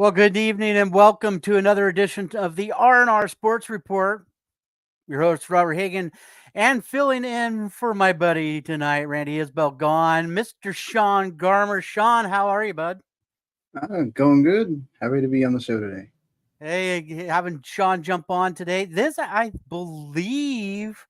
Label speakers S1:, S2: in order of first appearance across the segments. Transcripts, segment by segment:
S1: Well, good evening and welcome to another edition of the R&R Sports Report. Your host, Robert Hagan, and filling in for my buddy tonight, Randy Isbell gone, Mr. Sean Garmer. Sean, how are you, bud?
S2: Going good. Happy to be on the show today.
S1: Hey, having Sean jump on today. This, I believe,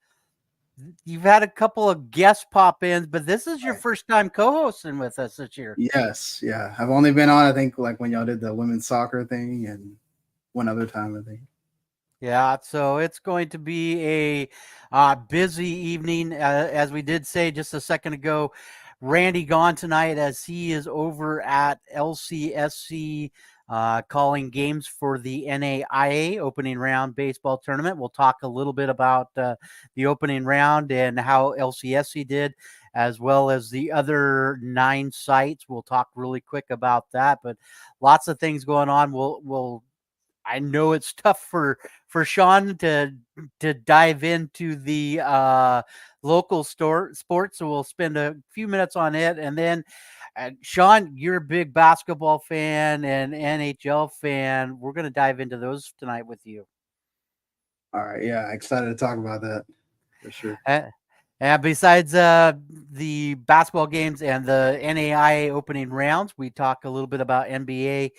S1: you've had a couple of guest pop-ins, but this is your
S2: Right.
S1: first time co-hosting with us this year.
S2: Yes, yeah. I've only been on, I think, like when y'all did the women's soccer thing and one other time, I think.
S1: Yeah, so it's going to be a busy evening. As we did say just a second ago, Randy gone tonight as he is over at LCSC calling games for the NAIA opening round baseball tournament. We'll talk a little bit about the opening round and how LCSC did, as well as the other 9 sites. We'll talk really quick about that, but lots of things going on. We'll I know it's tough for Sean to dive into the local sports, so we'll spend a few minutes on it, and then Sean, you're a big basketball fan and NHL fan. We're going to dive into those tonight with you.
S2: All right, yeah, excited to talk about that for sure.
S1: And besides the basketball games and the NAIA opening rounds, we talk a little bit about NBA.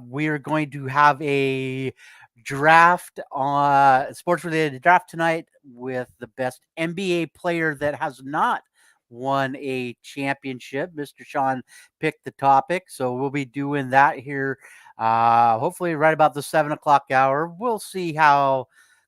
S1: We are going to have a draft, sports related draft tonight with the best NBA player that has not won a championship. Mr. Sean picked the topic, so we'll be doing that here. Hopefully, right about the 7 o'clock hour. We'll see how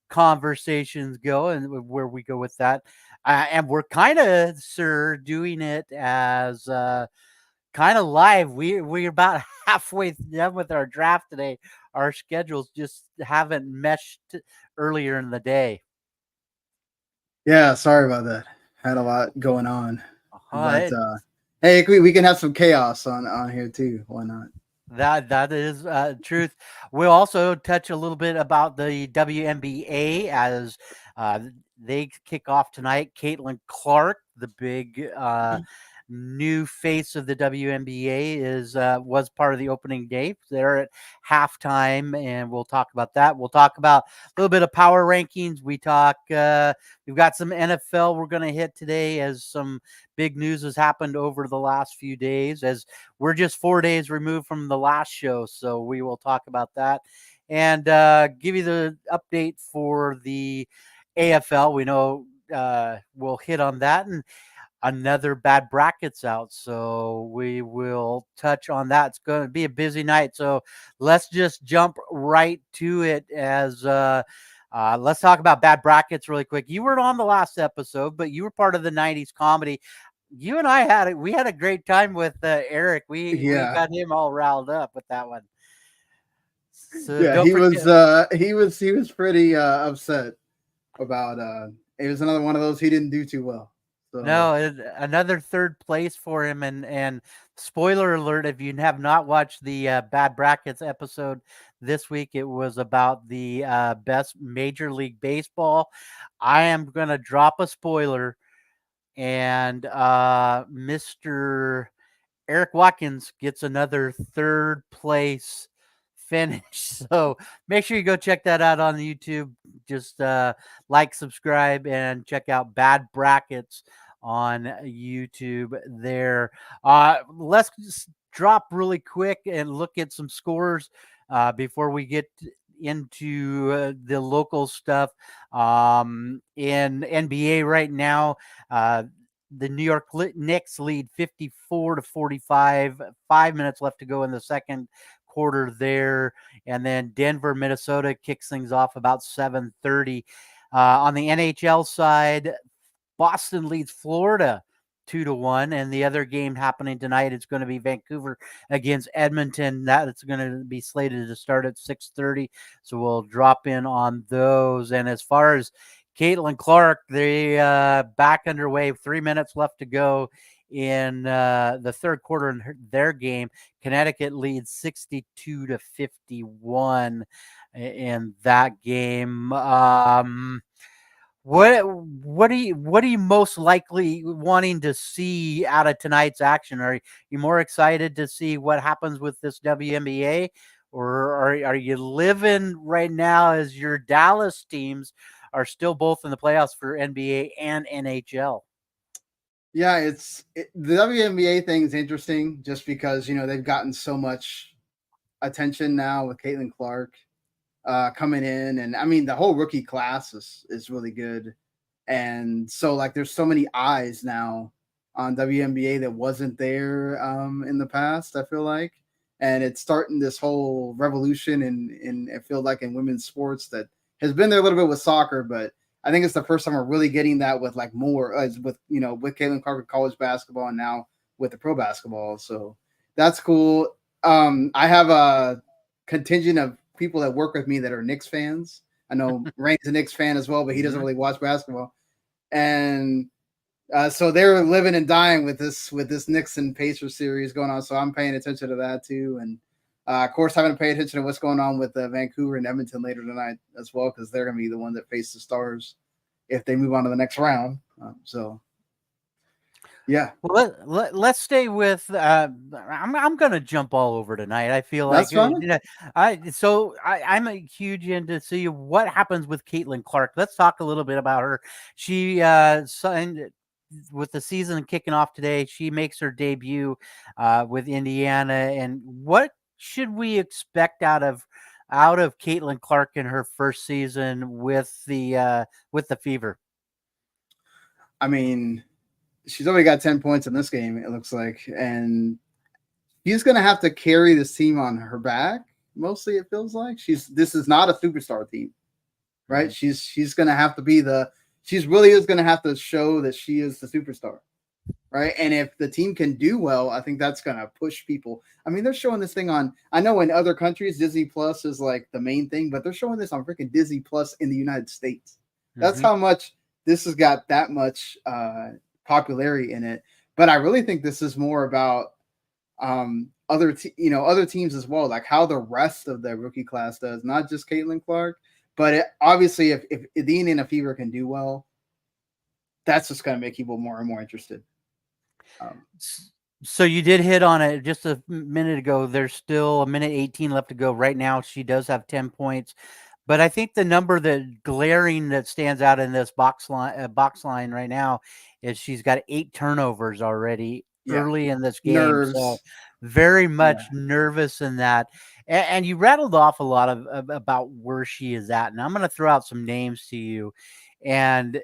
S1: conversations go and where we go with that. And we're kind of, sir, doing it as kind of live. We're about halfway done with our draft today. Our schedules just haven't meshed earlier in the day.
S2: Yeah, sorry about that. Had a lot going on, but
S1: Uh,
S2: hey, we can have some chaos on here too. Why not?
S1: that is truth. We'll also touch a little bit about the WNBA as uh, they kick off tonight. Caitlin Clark, the big new face of the WNBA, is was part of the opening day. They're at halftime, and we'll talk about that. We'll talk about a little bit of power rankings. We've got some NFL we're going to hit today as some big news has happened over the last few days, as we're just 4 days removed from the last show. So we will talk about that and give you the update for the AFL. We know we'll hit on that, and another bad brackets out. So we will touch on that. It's going to be a busy night. So let's just jump right to it as let's talk about bad brackets really quick. You weren't on the last episode, but you were part of the 90s comedy. You and I had a great time with Eric. We
S2: Yeah,
S1: got him all riled up with that one. So
S2: yeah.
S1: don't forget.
S2: He was pretty upset about. It was another one of those he didn't do too well. So
S1: No, another third place for him, and spoiler alert: if you have not watched the Bad Brackets episode this week, it was about the best Major League Baseball. I am gonna drop a spoiler, and Mr. Eric Watkins gets another third place finish. So make sure you go check that out on YouTube. Just like, subscribe, and check out Bad Brackets on YouTube there. Let's just drop really quick and look at some scores before we get into the local stuff. In NBA right now, the New York Knicks lead 54-45. 5 minutes left to go in the second quarter there, and then Denver, Minnesota kicks things off about 7:30. On the NHL side, Boston leads Florida 2-1, and the other game happening tonight is going to be Vancouver against Edmonton. That's going to be slated to start at 6:30, so we'll drop in on those. And as far as Caitlin Clark, they back underway. 3 minutes left to go in the third quarter in their game. Connecticut leads 62-51 in that game. what are you most likely wanting to see out of tonight's action? Are you more excited to see what happens with this WNBA, or are you living right now as your Dallas teams are still both in the playoffs for NBA and NHL?
S2: Yeah, the WNBA thing is interesting just because they've gotten so much attention now with Caitlin Clark coming in, and I mean the whole rookie class is really good, and so like there's so many eyes now on WNBA that wasn't there in the past. I feel like, and it's starting this whole revolution in I feel like in women's sports that has been there a little bit with soccer, but I think it's the first time we're really getting that with like more as with with Caitlin Clark with college basketball and now with the pro basketball. So that's cool. I have a contingent of people that work with me that are Knicks fans. I know Rain's a Knicks fan as well, but he doesn't
S1: Mhm.
S2: really watch basketball. And so they're living and dying with this Knicks and Pacers series going on. So I'm paying attention to that too, and of course having to pay attention to what's going on with Vancouver and Edmonton later tonight as well, because they're going to be the one that face the Stars if they move on to the next round. So yeah,
S1: Well, let's stay with. I'm gonna jump all over tonight. I feel like
S2: that's fine.
S1: I'm a huge into see what happens with Caitlin Clark. Let's talk a little bit about her. She signed with the season kicking off today. She makes her debut with Indiana, and what should we expect out of Caitlin Clark in her first season with the Fever?
S2: I mean, she's already got 10 points in this game. It looks like, and she's going to have to carry this team on her back. Mostly, it feels like this is not a superstar team, right?
S1: Mhm.
S2: She's going to have to be she's really is going to have to show that she is the superstar, right? And if the team can do well, I think that's going to push people. I mean, they're showing this thing on. I know in other countries, Disney Plus is like the main thing, but they're showing this on freaking Disney Plus in the United States. That's
S1: Mhm.
S2: how much this has got that much popularity in it. But I really think this is more about other teams as well, like how the rest of the rookie class does, not just Caitlin Clark, but obviously if the Indiana Fever can do well, that's just going to make people more and more interested. Um,
S1: S So you did hit on it just a minute ago. There's still a minute 18 left to go. Right now, she does have 10 points. But I think the number that stands out in this box line right now is she's got 8 turnovers already
S2: yeah,
S1: early in this game. So
S2: nerves.
S1: very
S2: Yeah,
S1: much nervous in that. And you rattled off a lot of about where she is at. And I'm going to throw out some names to you. And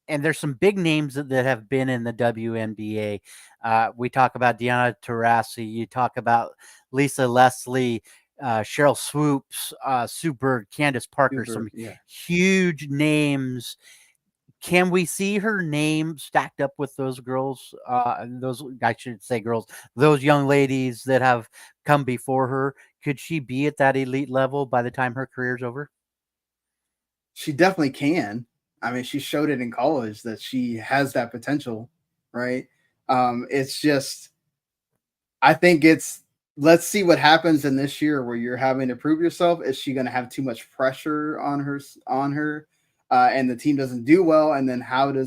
S1: and there's some big names that have been in the WNBA. We talk about Deanna Taurasi. You talk about Lisa Leslie, Cheryl Swoops, Sue Bird, Candace Parker, some
S2: super. Yeah,
S1: huge names. Can we see her name stacked up with those girls? Those I should say girls, those young ladies that have come before her. Could she be at that elite level by the time her career's over?
S2: she definitely can. I mean, she showed it in college that she has that potential, right? It's just I think it's let's see what happens in this year where you're having to prove yourself. Is she going to have too much pressure on her, and the team doesn't do well? And then how do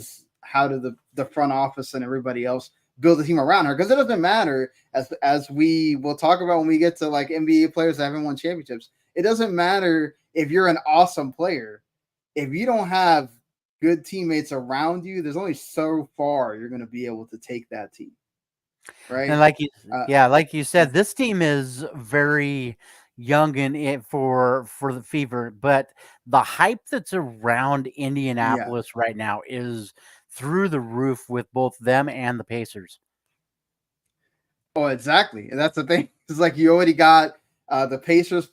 S2: the front office and everybody else build a team around her? Because it doesn't matter as we will talk about when we get to like NBA players that haven't won championships. It doesn't matter if you're an awesome player if you don't have good teammates around you. There's only so far you're going to be able to take that team,
S1: And
S2: right?
S1: like you
S2: Uh,
S1: yeah, like you
S2: yeah.
S1: said, this team is very young in it for the Fever, but the hype that's around
S2: Yeah.
S1: Indianapolis right now is through the roof with both them and the Pacers.
S2: Oh, exactly. And that's the thing. It's like you already got the Pacers.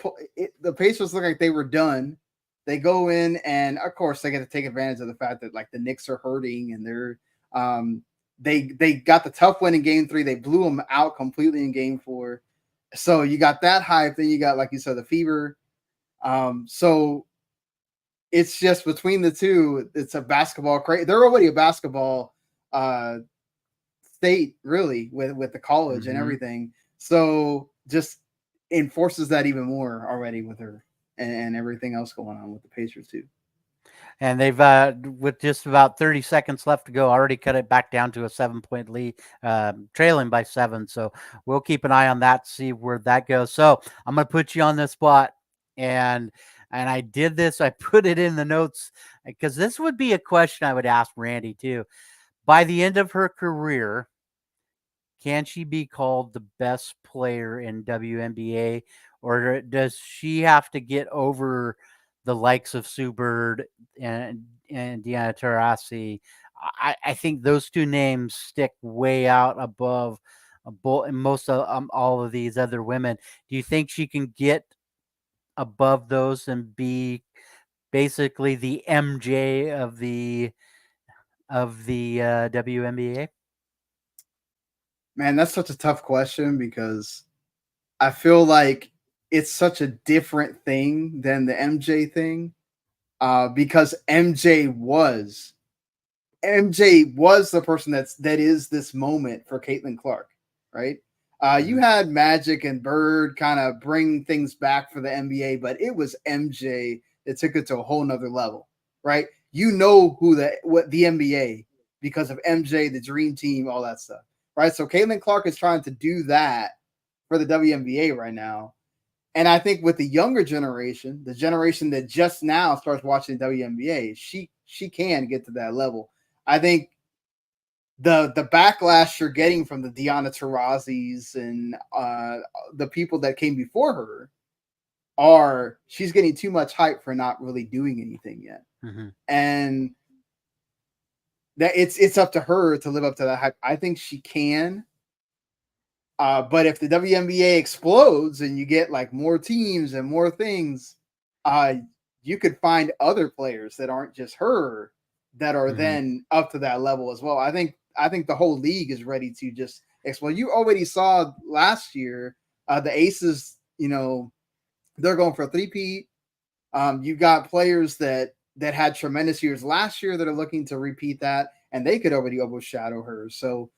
S2: The Pacers look like they were done. They go in, and of course, they get to take advantage of the fact that like the Knicks are hurting, and um, they got the tough win in Game 3. They blew them out completely in Game 4. So you got that hype. Then you got like you said the Fever. So it's just between the two. It's a basketball. They're already a basketball uh, state really with the college and
S1: Mhm.
S2: everything. So just enforces that even more already with her and everything else going on with the Pacers too.
S1: And they've with just about 30 seconds left to go, already cut it back down to a 7 point lead, trailing by 7. So we'll keep an eye on that, see where that goes. So I'm gonna put you on the spot, and I did this. I put it in the notes because this would be a question I would ask Randy too. By the end of her career, can she be called the best player in WNBA, or does she have to get over the likes of Sue Bird and Deanna Taurasi? I think those two names stick way out above most of all of these other women. Do you think she can get above those and be basically the MJ of the WNBA?
S2: Man, that's such a tough question because I feel like it's such a different thing than the MJ thing. Because MJ was the person that is this moment for Caitlin Clark, right? You
S1: Mhm,
S2: had Magic and Bird kind of bring things back for the NBA, but it was MJ that took it to a whole nother level, right? You know what the NBA because of MJ, the Dream Team, all that stuff, right? So Caitlin Clark is trying to do that for the WNBA right now, and I think with the younger generation, the generation that just now starts watching the WNBA, she can get to that level. I think the backlash you're getting from the Deanna Taurasi's and the people that came before her are she's getting too much hype for not really doing anything yet,
S1: mhm.
S2: and that it's up to her to live up to that hype. I think she can. But if the WNBA explodes and you get like more teams and more things, uh, you could find other players that aren't just her that are
S1: Mhm.
S2: then up to that level as well. I think the whole league is ready to just explode. You already saw last year the Aces. They're going for a three-peat. You've got players that had tremendous years last year that are looking to repeat that, and they could already overshadow her. So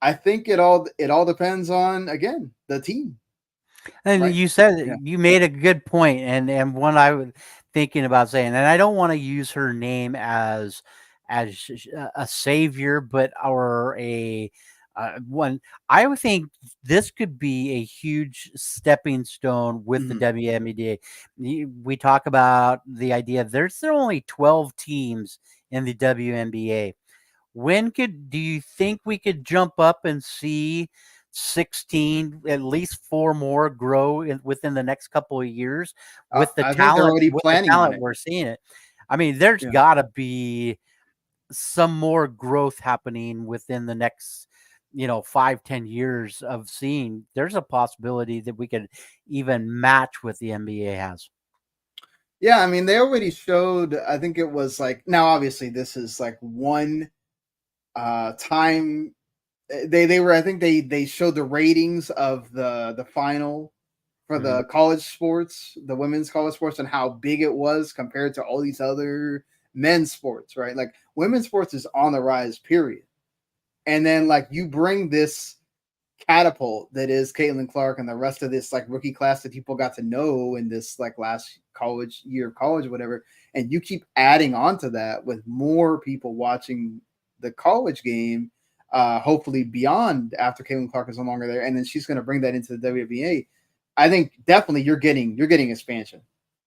S2: I think it all depends on again the team,
S1: And
S2: right?
S1: you said
S2: Yeah.
S1: you made a good point, and one I was thinking about saying, and I don't want to use her name as a savior, but or a one. I would think this could be a huge stepping stone with the
S2: Mhm.
S1: WNBA. We talk about the idea there are only 12 teams in the WNBA. When could do you think we could jump up and see 16, at least 4 more grow within the next couple of years
S2: I think they're already
S1: with the
S2: planning on
S1: talent
S2: it.
S1: we're seeing it? I mean, there's
S2: Yeah.
S1: gotta be some more growth happening within the next, 5, 10 years of seeing there's a possibility that we could even match what the NBA has.
S2: Yeah, I mean, they already showed, I think it was like now obviously this is like one time they were I think they showed the ratings of the final for
S1: Mhm,
S2: the college sports, the women's college sports, and how big it was compared to all these other men's sports, right? Like women's sports is on the rise, period. And then like you bring this catapult that is Caitlin Clark and the rest of this like rookie class that people got to know in this like last college year of college or whatever, and you keep adding on to that with more people watching the college game, hopefully beyond after Caitlin Clark is no longer there, and then she's going to bring that into the WNBA. I think definitely you're getting expansion.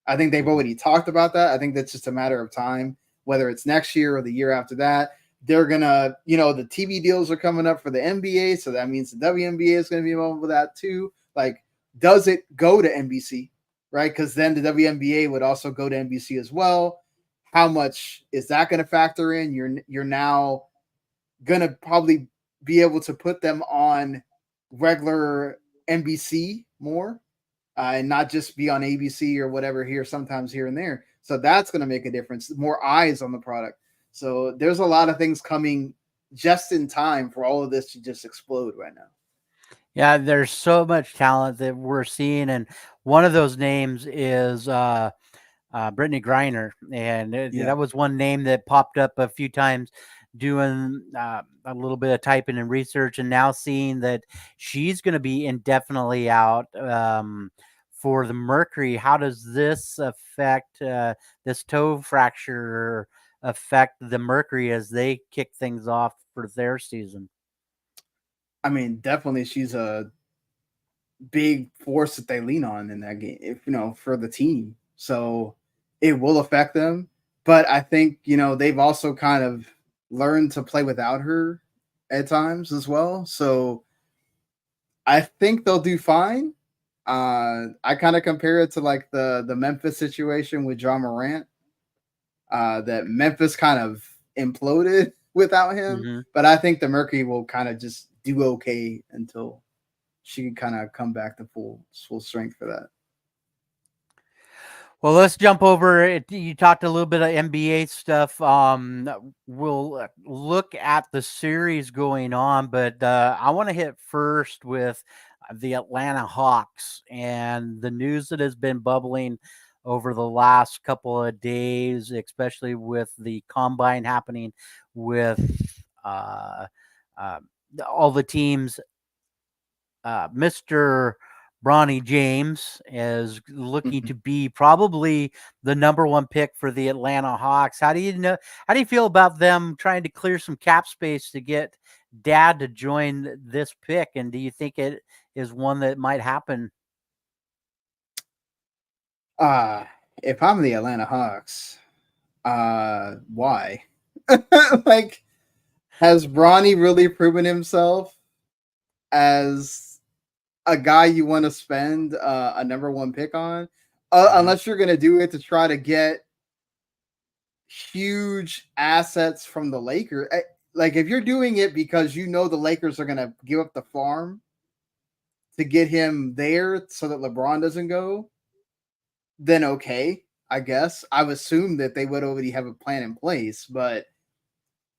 S2: I think they've
S1: mhm.
S2: already talked about that. I think that's just a matter of time, whether it's next year or the year after that. They're gonna, the TV deals are coming up for the NBA, so that means the WNBA is gonna be involved with that too. Like, does it go to NBC, right? Because then the WNBA would also go to NBC as well. How much is that going to factor in? You're now gonna probably be able to put them on regular NBC more, and not just be on ABC or whatever here, sometimes here and there. So that's going to make a difference. More eyes on the product. So there's a lot of things coming just in time for all of this to just explode right now.
S1: Yeah, there's so much talent that we're seeing, and one of those names is Brittany Griner, and
S2: Yeah.
S1: that was one name that popped up a few times doing a little bit of typing and research, and now seeing that she's going to be indefinitely out for the Mercury. How does this affect this toe fracture affect the Mercury as they kick things off for their season?
S2: I mean, definitely she's a big force that they lean on in that game, if for the team. So it will affect them. But I think, they've also kind of learned to play without her at times as well. So I think they'll do fine. I kind of compare it to like the Memphis situation with John Morant. That Memphis kind of imploded without him,
S1: Hmm.
S2: but I think the Mercury will kind of just do okay until she can kind of come back to full strength for that.
S1: Well, let's jump over it. You talked a little bit of NBA stuff. We'll look at the series going on, but I want to hit first with the Atlanta Hawks and the news that has been bubbling over the last couple of days, especially with the combine happening with uh, uh, all the teams. Mr. Bronny James is looking
S2: Mhm.
S1: to be probably the number one pick for the Atlanta Hawks. How do you know? How do you feel about them trying to clear some cap space to get Dad to join this pick? And do you think it is one that might happen?
S2: Uh if I'm the Atlanta Hawks, why? Like, has Bronny really proven himself as a guy you want to spend a number one pick on?
S1: Hmm.
S2: Unless you're gonna do it to try to get huge assets from the Lakers. Like, if you're doing it because the Lakers are gonna give up the farm to get him there so that LeBron doesn't go, then okay, I guess. I would assume that they would already have a plan in place, but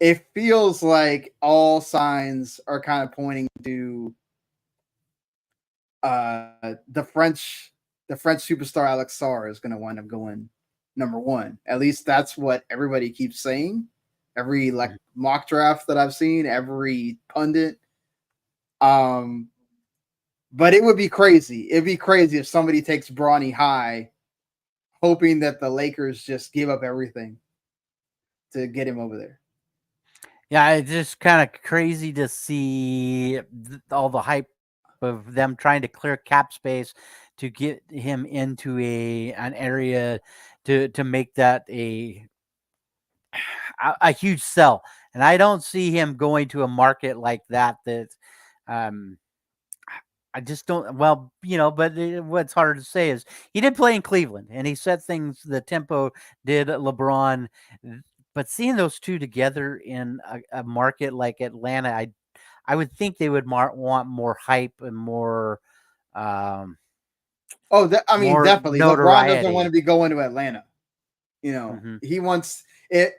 S2: it feels like all signs are kind of pointing to the French superstar Alex Sarr is going to wind up going number one. At least that's what everybody keeps saying. Every like mock draft that I've seen, every pundit. Um, but it would be crazy. It'd be crazy if somebody takes Bronny high, hoping that the Lakers just give up everything to get him over there.
S1: Yeah, it's just kind of crazy to see all the hype of them trying to clear cap space to get him into an area to make that a huge sell. And I don't see him going to a market like that. Um, I just don't. Well, but what's hard to say is he did play in Cleveland and he set things. The tempo did LeBron, but seeing those two together in a market like Atlanta, I would think they would want more hype and um,
S2: Oh, I mean,
S1: more
S2: definitely. LeBron doesn't want to
S1: notoriety.
S2: be going to Atlanta.
S1: Hmm.
S2: He wants it.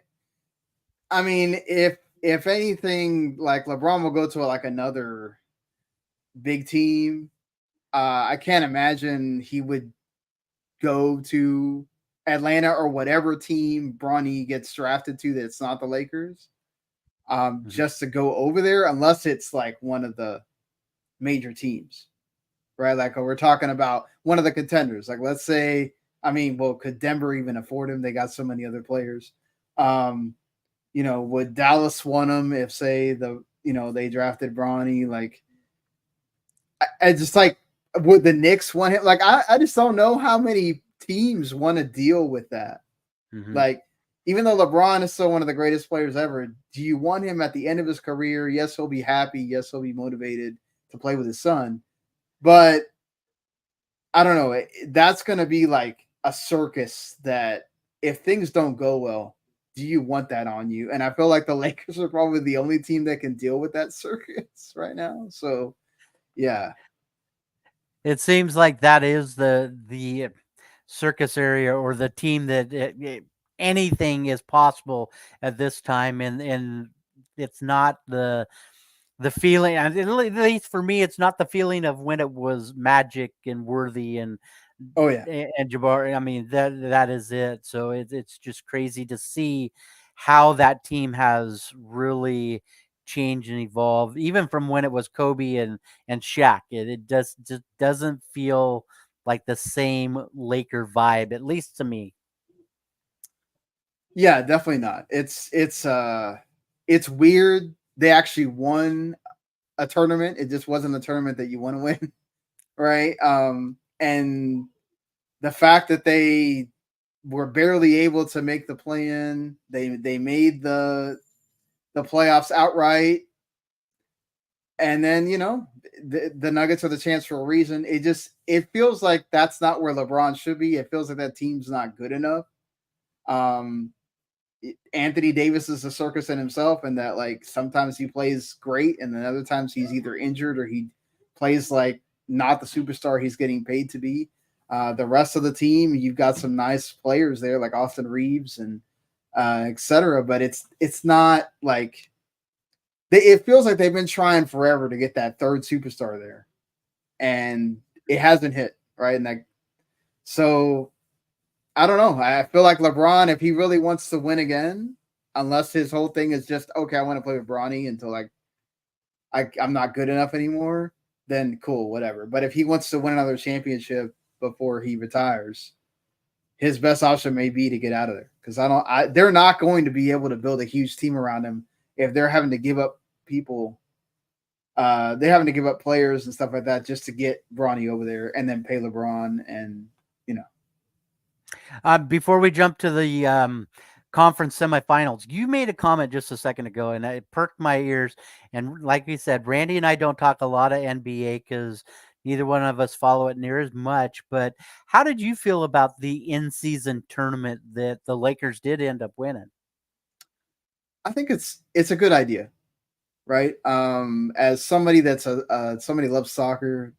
S2: I mean, if anything, like LeBron will go to like another big team. I can't imagine he would go to Atlanta or whatever team Bronny gets drafted to that's not the Lakers.
S1: Hmm.
S2: Just to go over there, unless it's like one of the major teams, right? Like, we're talking about one of the contenders. Like, let's say, I mean, well, could Denver even afford him? They got so many other players. Um, would Dallas want him if, say, they drafted Bronny? Like, I just like, would the Knicks want him? Like, I just don't know how many teams want to deal with that.
S1: Hmm.
S2: Like, even though LeBron is still one of the greatest players ever, do you want him at the end of his career? Yes, he'll be happy. Yes, he'll be motivated to play with his son. But I don't know. That's going to be like a circus that if things don't go well, do you want that on you? And I feel like the Lakers are probably the only team that can deal with that circus right now. So, yeah.
S1: It seems like that is the circus area or the team that anything is possible at this time, and it's not the feeling. And at least for me, it's not the feeling of when it was Magic and Worthy
S2: Oh, yeah.
S1: and Jabari. I mean that is it. So it's just crazy to see how that team has really changed and evolved, even from when it was Kobe and Shaq. It just doesn't feel like the same Laker vibe, at least to me.
S2: Yeah, definitely not. It's weird. They actually won a tournament. It just wasn't a tournament that you want to win, right? And the fact that they were barely able to make the play in, they made the playoffs outright, and then the Nuggets are the chance for a reason. It feels like that's not where LeBron should be. It feels like that team's not good enough. Um, Anthony Davis is a circus in himself, and that like sometimes he plays great, and then other times he's either injured or he plays like not the superstar he's getting paid to be. The rest of the team, you've got some nice players there like Austin Reeves and etc. But it's not like it feels like they've been trying forever to get that third superstar there, and it hasn't hit right. And like so, I don't know. I feel like LeBron, if he really wants to win again, unless his whole thing is just okay, I want to play with Bronny until like I'm not good enough anymore, then cool, whatever. But if he wants to win another championship before he retires, his best option may be to get out of there because they're not going to be able to build a huge team around him if they're having to give up people. They're having to give up players and stuff like that just to get Bronny over there and then pay LeBron and you know.
S1: Before we jump to the conference semifinals, you made a comment just a second ago, and it perked my ears. And like we said, Randy and I don't talk a lot of NBA because neither one of us follow it near as much. But how did you feel about the in-season tournament that the Lakers did end up winning?
S2: I think it's a good idea, right? As somebody that's somebody loves soccer,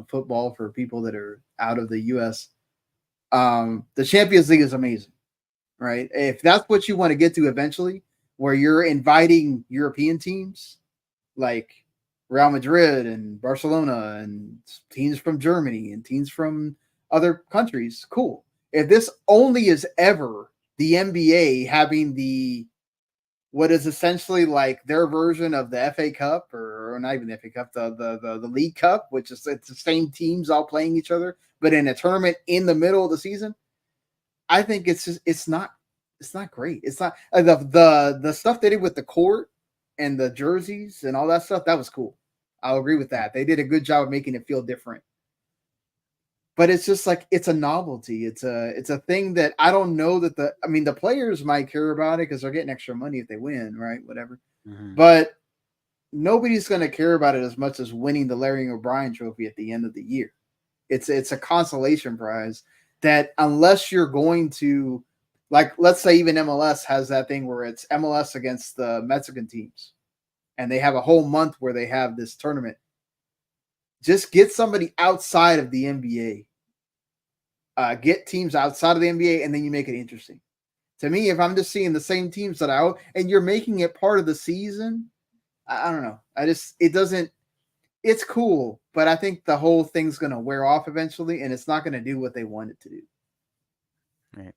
S2: football for people that are out of the U.S. The Champions League is amazing, right? If that's what you want to get to eventually, where you're inviting European teams like Real Madrid and Barcelona and teams from Germany and teams from other countries, cool. If this only is ever the NBA having the what is essentially like their version of the FA Cup, or not even the FA Cup, the League Cup, which is it's the same teams all playing each other, but in a tournament in the middle of the season. I think it's not great. It's not the stuff they did with the court and the jerseys and all that stuff. That was cool. I'll agree with that. They did a good job of making it feel different. But it's just like it's a novelty. It's a thing that I don't know that the players might care about it because they're getting extra money if they win, right? Whatever.
S1: Mm-hmm.
S2: But nobody's going to care about it as much as winning the Larry O'Brien Trophy at the end of the year. It's a consolation prize that unless you're going to like let's say even MLS has that thing where it's MLS against the Mexican teams and they have a whole month where they have this tournament. Just get somebody outside of the NBA. Get teams outside of the NBA and then you make it interesting. To me, if I'm just seeing the same teams that and you're making it part of the season, I don't know. It doesn't it's cool, but I think the whole thing's going to wear off eventually and it's not going to do what they want it to do.
S1: Right.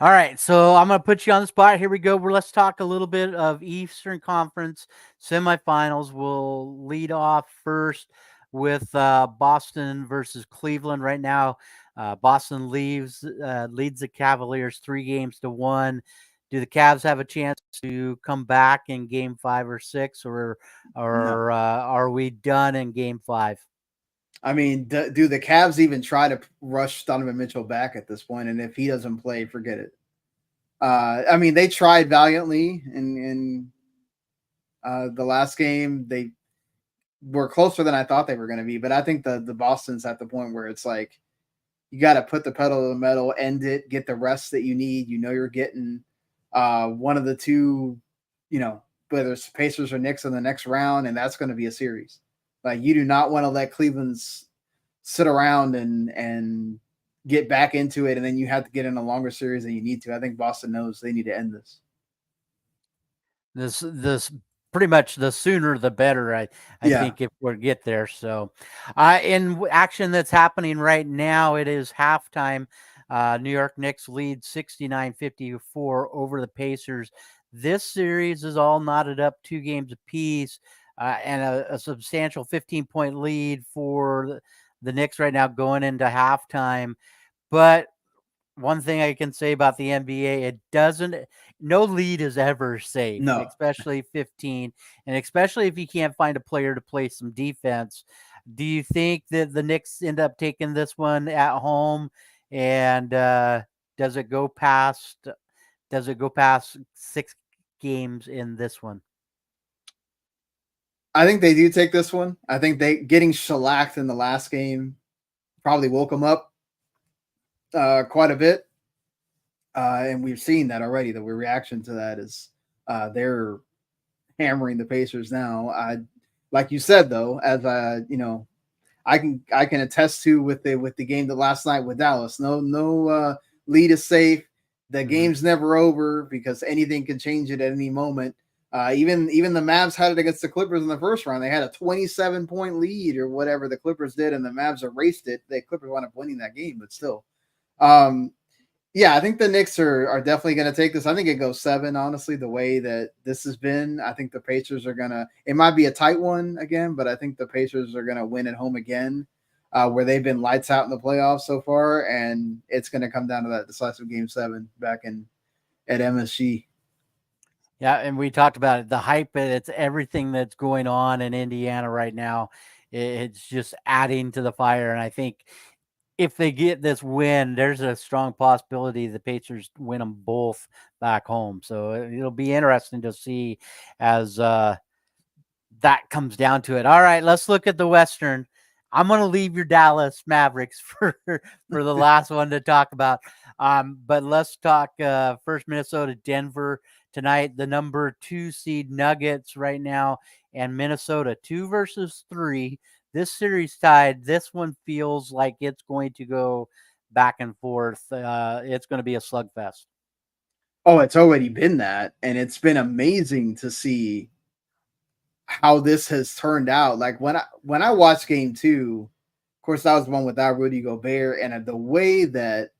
S1: All right, so I'm going to put you on the spot. Here we go. Let's talk a little bit of Eastern Conference semifinals. We'll lead off first with Boston versus Cleveland. Right now, Boston leads the Cavaliers 3-1. Do the Cavs have a chance to come back in Game 5 or 6, or
S2: No.
S1: are we done in Game 5?
S2: I mean, do the Cavs even try to rush Donovan Mitchell back at this point? And if he doesn't play, forget it. I mean, they tried valiantly in the last game. They were closer than I thought they were going to be, but I think the Boston's at the point where it's like you got to put the pedal to the metal, end it, get the rest that you need. You know, you're getting one of the two, whether it's Pacers or Knicks in the next round, and that's going to be a series. Like you do not want to let Cleveland's sit around and get back into it, and then you have to get in a longer series than you need to. I think Boston knows they need to end this.
S1: This pretty much the sooner the better. I
S2: Yeah.
S1: think if we get there. So, in action that's happening right now, it is halftime. New York Knicks lead 69-54 over the Pacers. This series is all knotted up 2 games apiece, and a substantial 15-point lead for the Knicks right now going into halftime. But one thing I can say about the NBA, it doesn't no lead is ever safe,
S2: No,
S1: especially 15, and especially if you can't find a player to play some defense. Do you think that the Knicks end up taking this one at home? And does it go past does it go past 6 games in this one?
S2: I think they do take this one. I think they getting shellacked in the last game probably woke them up quite a bit, and we've seen that already. The reaction to that is they're hammering the Pacers now. Like you said though, as I can attest to with the game the last night with Dallas. No lead is safe. The
S1: Mhm.
S2: game's never over because anything can change it at any moment. Even the Mavs had it against the Clippers in the first round. They had a 27-point lead or whatever the Clippers did, and the Mavs erased it. The Clippers wound up winning that game, but still. Um, yeah, I think the Knicks are definitely going to take this. I think it goes 7. Honestly, the way that this has been, I think the Pacers are gonna. It might be a tight one again, but I think the Pacers are going to win at home again, where they've been lights out in the playoffs so far, and it's going to come down to that decisive Game 7 back in at MSG.
S1: Yeah, and we talked about it. The hype, it's everything that's going on in Indiana right now. It's just adding to the fire. And I think if they get this win, there's a strong possibility the Pacers win them both back home. So it'll be interesting to see as that comes down to it. All right, let's look at the Western. I'm going to leave your Dallas Mavericks for the last one to talk about. But let's talk first Minnesota Denver tonight. The number 2 seed Nuggets right now, and Minnesota 2 versus 3. This series tied. This one feels like it's going to go back and forth. It's going to be a slugfest.
S2: Oh, it's already been that, and it's been amazing to see how this has turned out. Like when I watched Game 2, of course that was the one without Rudy Gobert, and the way that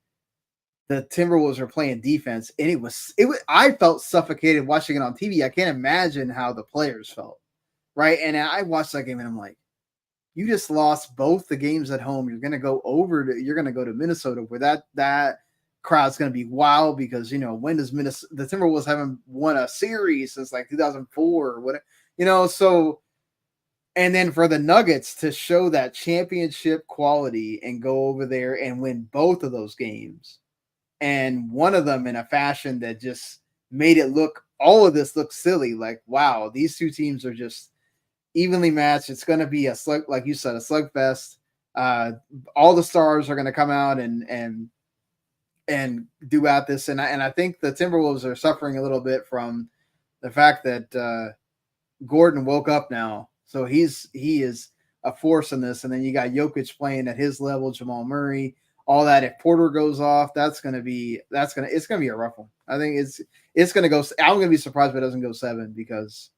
S2: the Timberwolves are playing defense, and it was I felt suffocated watching it on TV. I can't imagine how the players felt, right? And I watched that game and I'm like, you just lost both the games at home. You're gonna go to Minnesota where that crowd's gonna be wild because when does Minnesota the Timberwolves haven't won a series since like 2004 or what so and then for the Nuggets to show that championship quality and go over there and win both of those games and one of them in a fashion that just made it look all of this look silly. Like, wow, these two teams are just evenly matched. It's going to be a slug, like you said, a slugfest. Uh, all the stars are going to come out and do at this, and I think the Timberwolves are suffering a little bit from the fact that Gordon woke up now, so he is a force in this. And then you got Jokic playing at his level, Jamal Murray, all that. If Porter goes off, it's gonna be a rough one. I think it's gonna go. I'm gonna be surprised if it doesn't go 7 because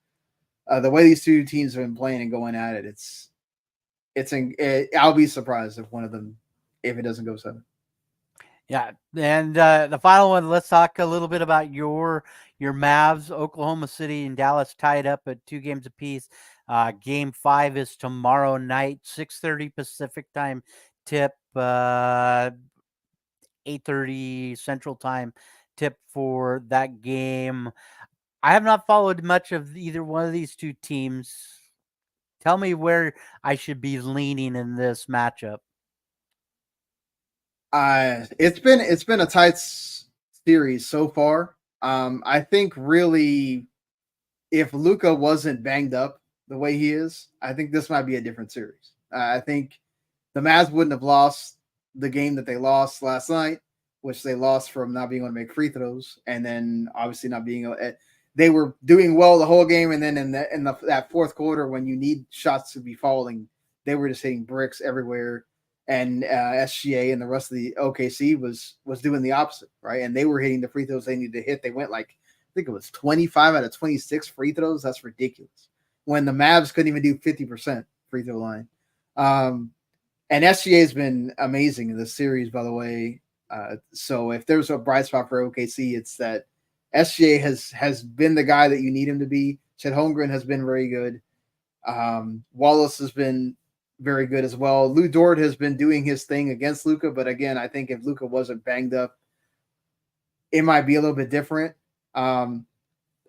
S2: the way these two teams have been playing and going at it, I'll be surprised if one of them if it doesn't go 7.
S1: Yeah, and the final one. Let's talk a little bit about your Mavs. Oklahoma City and Dallas tied up at 2 games apiece. Game 5 is tomorrow night, 6:30 Pacific time tip, 8:30 Central time tip for that game. I have not followed much of either one of these two teams. Tell me where I should be leaning in this matchup.
S2: It's been a tight series so far. I think really if Luca wasn't banged up the way he is, I think this might be a different series. I think the Mavs wouldn't have lost the game that they lost last night, which they lost from not being able to make free throws, and then obviously not being able. They were doing well the whole game, and then in that fourth quarter when you need shots to be falling, they were just hitting bricks everywhere. And SGA and the rest of the OKC was doing the opposite, right? And they were hitting the free throws they needed to hit. They went like I think it was 25 out of 26 free throws. That's ridiculous. When the Mavs couldn't even do 50% free throw line. And SGA has been amazing in this series, by the way. So if there's a bright spot for OKC, it's that SGA has been the guy that you need him to be. Chet Holmgren has been very good. Wallace has been very good as well. Lou Dort has been doing his thing against Luka, but again, I think if Luka wasn't banged up, it might be a little bit different. Um,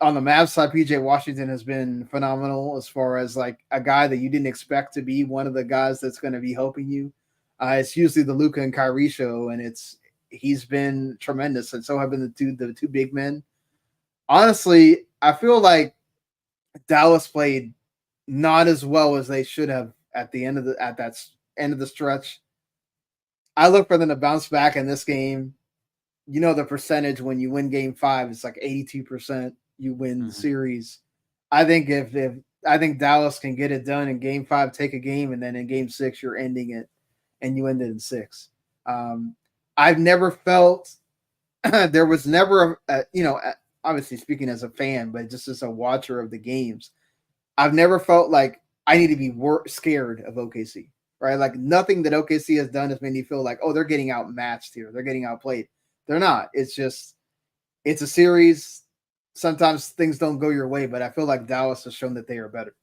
S2: on the Mavs side, PJ Washington has been phenomenal as far as like a guy that you didn't expect to be one of the guys that's going to be helping you. It's usually the Luka and Kyrie show, and he's been tremendous, and so have been the two big men. Honestly, I feel like Dallas played not as well as they should have at the end of the at that end of the stretch. I look for them to bounce back in this game. You know the percentage when you win game 5, it's like 82% you win the
S1: Mhm.
S2: series. I think if I think Dallas can get it done in game 5, take a game, and then in game 6 you're ending it and you end it in 6. Um, I've never felt there was never obviously speaking as a fan, but just as a watcher of the games, I've never felt like I need to be scared of OKC, right? Like nothing that OKC has done has made me feel like, oh, they're getting outmatched here. They're getting outplayed. They're not. It's just, it's a series. Sometimes things don't go your way, but I feel like Dallas has shown that they are better.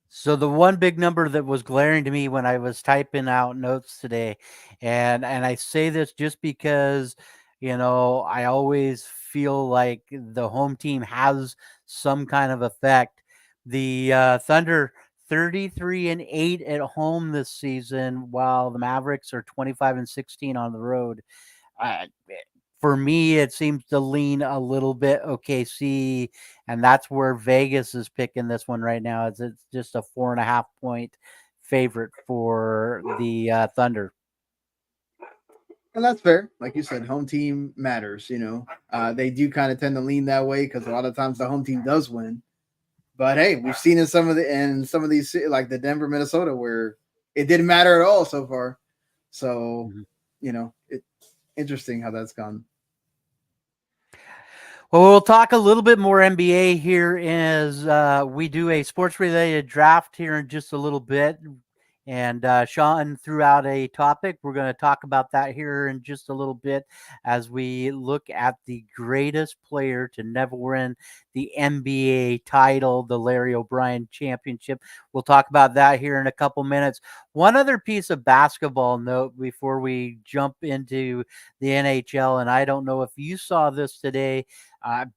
S1: So the one big number that was glaring to me when I was typing out notes today, and I say this just because, I always feel like the home team has some kind of effect. The Thunder 33-8 at home this season, while the Mavericks are 25-16 on the road. Uh, for me, it seems to lean a little bit OKC, and that's where Vegas is picking this one right now. It's just a 4.5 point favorite for the Thunder.
S2: And that's fair. Like you said, home team matters, they do kind of tend to lean that way because a lot of times the home team does win. But hey, we've seen in some of these like the Denver, Minnesota, where it didn't matter at all so far. So,
S1: Mhm.
S2: it's interesting how that's gone.
S1: Well, we'll talk a little bit more NBA here as we do a sports related draft here in just a little bit. And Sean threw out a topic. We're going to talk about that here in just a little bit as we look at the greatest player to never win the NBA title, the Larry O'Brien Championship. We'll talk about that here in a couple minutes. One other piece of basketball note before we jump into the NHL, and I don't know if you saw this today,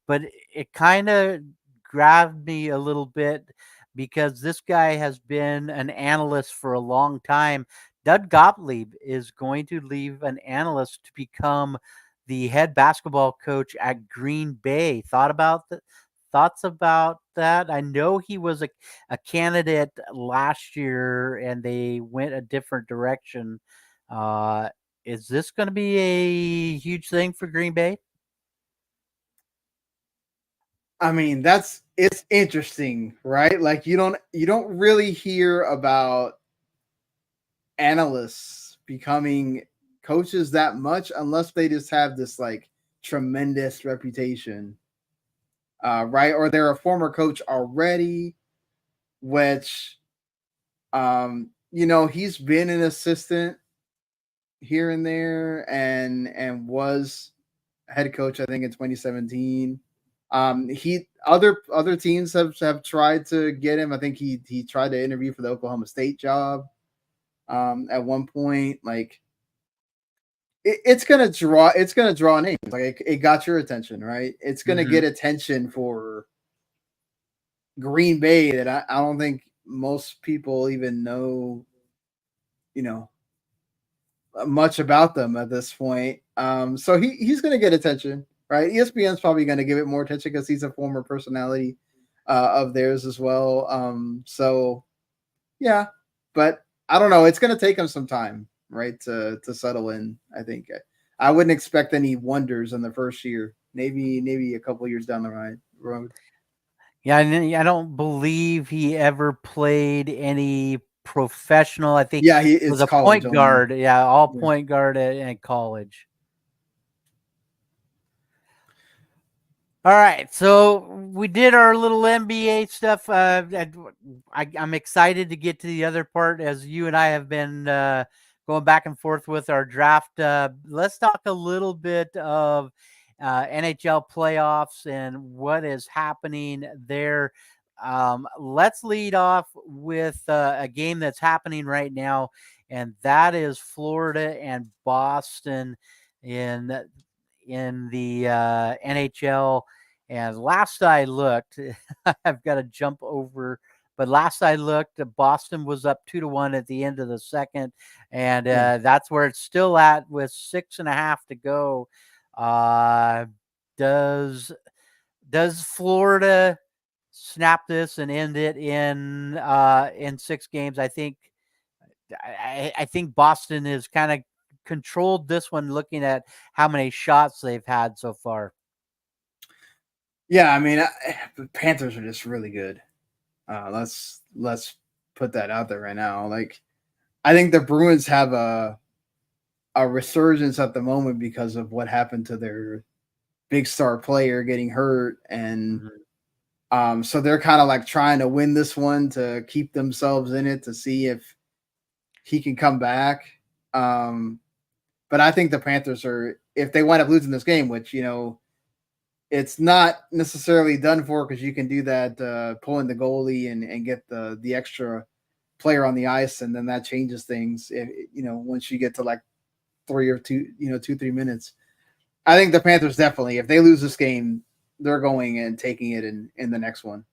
S1: but it kind of grabbed me a little bit because this guy has been an analyst for a long time. Doug Gottlieb is going to leave an analyst to become the head basketball coach at Green Bay. Thoughts about that? I know he was a candidate last year and they went a different direction. Uh, is this going to be a huge thing for Green Bay?
S2: I mean, it's interesting, right? Like you don't really hear about analysts becoming coaches that much unless they just have this like tremendous reputation, right? Or they're a former coach already, which he's been an assistant here and there and was head coach I think in 2017. He other teams have tried to get him. I think he tried to interview for the Oklahoma State job at one point. Like it's gonna draw names. Like it got your attention, right? It's gonna
S1: Mm-hmm.
S2: get attention for Green Bay that I don't think most people even know, you know, much about them at this point. So he's going to get attention, right? ESPN's probably going to give it more attention because he's a former personality of theirs as well. So yeah, but I don't know. It's going to take him some time, right, to settle in. I think I wouldn't expect any wonders in the first year. Maybe a couple years down the road.
S1: Yeah, and I don't believe he ever played any professional. I think
S2: Yeah, he
S1: he was
S2: it's
S1: a
S2: college
S1: point
S2: only.
S1: guard. Yeah, all
S2: Yeah.
S1: point guard at college. All right, so we did our little NBA stuff. I'm excited to get to the other part as you and I have been going back and forth with our draft. Let's talk a little bit of NHL playoffs and what is happening there. Let's lead off with a game that's happening right now, and that is Florida and Boston in the NHL. And last I looked, I've got to jump over. But last I looked, Boston was up 2-1 at the end of the second, and
S2: Yeah.
S1: that's where it's still at with 6.5 to go. Uh, does Florida snap this and end it in 6 games? I think Boston has kind of controlled this one, looking at how many shots they've had so far.
S2: Yeah, I mean, the Panthers are just really good. Let's put that out there right now. Like, I think the Bruins have a resurgence at the moment because of what happened to their big star player getting hurt, and so they're kind of like trying to win this one to keep themselves in it to see if he can come back. But I think the Panthers are, if they wind up losing this game, which it's not necessarily done for because you can do that pulling the goalie and get the extra player on the ice, and then that changes things. Once you get to like 2-3 minutes, I think the Panthers definitely, if they lose this game, they're going and taking it in the next one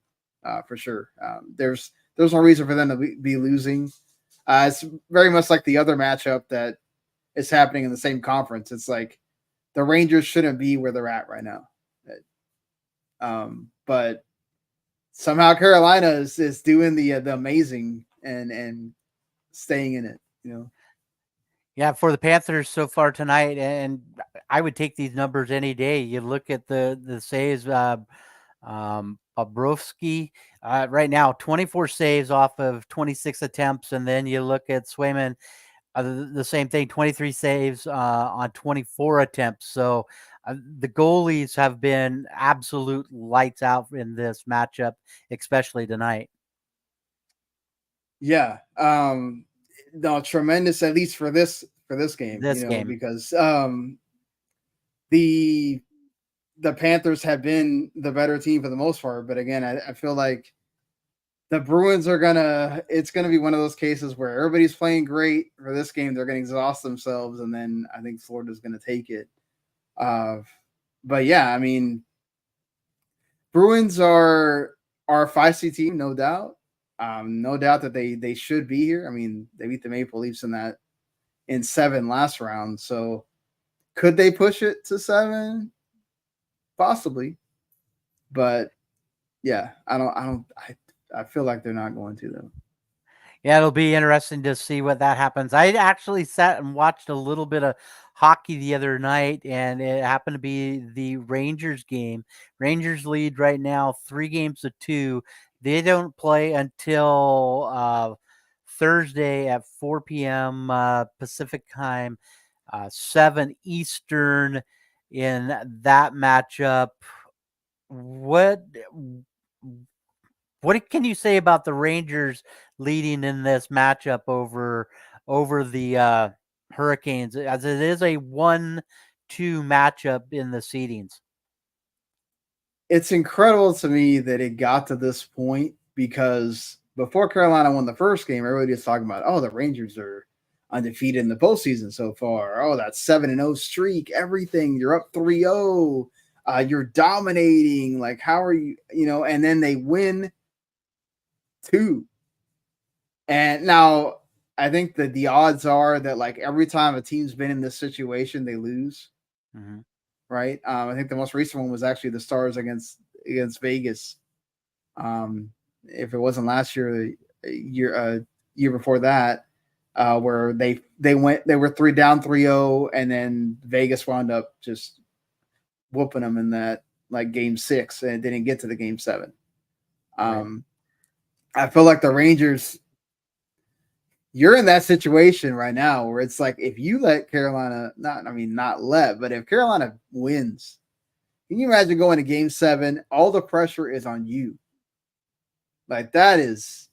S2: for sure. There's no reason for them to be losing. It's very much like the other matchup that is happening in the same conference. It's like the Rangers shouldn't be where they're at right now. But somehow Carolina is doing the amazing and staying in it.
S1: Yeah, for the Panthers so far tonight, and I would take these numbers any day. You look at the saves, Bobrovsky right now, 24 saves off of 26 attempts, and then you look at Swayman, the same thing, 23 saves on 24 attempts. So the goalies have been absolute lights out in this matchup, especially tonight.
S2: Yeah. No, tremendous, at least for this game,
S1: This game.
S2: because the Panthers have been the better team for the most part. But again, I feel like the Bruins it's gonna be one of those cases where everybody's playing great for this game. They're gonna exhaust themselves, and then I think Florida's gonna take it. But yeah, I mean, Bruins are a feisty team, no doubt. No doubt that they should be here. I mean, they beat the Maple Leafs in 7 last round. So could they push it to 7? Possibly. But yeah, I feel like they're not going to though.
S1: Yeah, it'll be interesting to see what that happens. I actually sat and watched a little bit of hockey the other night, and it happened to be the Rangers game. Rangers lead right now 3-2. They don't play until Thursday at 4 p.m. Pacific time, 7 Eastern in that matchup. What can you say about the Rangers leading in this matchup over the Hurricanes, as it is a 1-2 matchup in the seedings?
S2: It's incredible to me that it got to this point because before Carolina won the first game, everybody was talking about, oh, the Rangers are undefeated in the postseason so far. Oh, that 7-0 streak, everything. You're up 3-0. You're dominating. Like, how are you? And then they win 2. And now I think that the odds are that like every time a team's been in this situation, they lose.
S1: Mm-hmm.
S2: Right. I think the most recent one was actually the Stars against Vegas. If it wasn't last year, year before that, where they were 3-0, and then Vegas wound up just whooping them in that like game 6, and it didn't get to the game 7. Right. I feel like the Rangers, you're in that situation right now where it's like if you let Carolina, but if Carolina wins, can you imagine going to game 7? All the pressure is on you. Like that is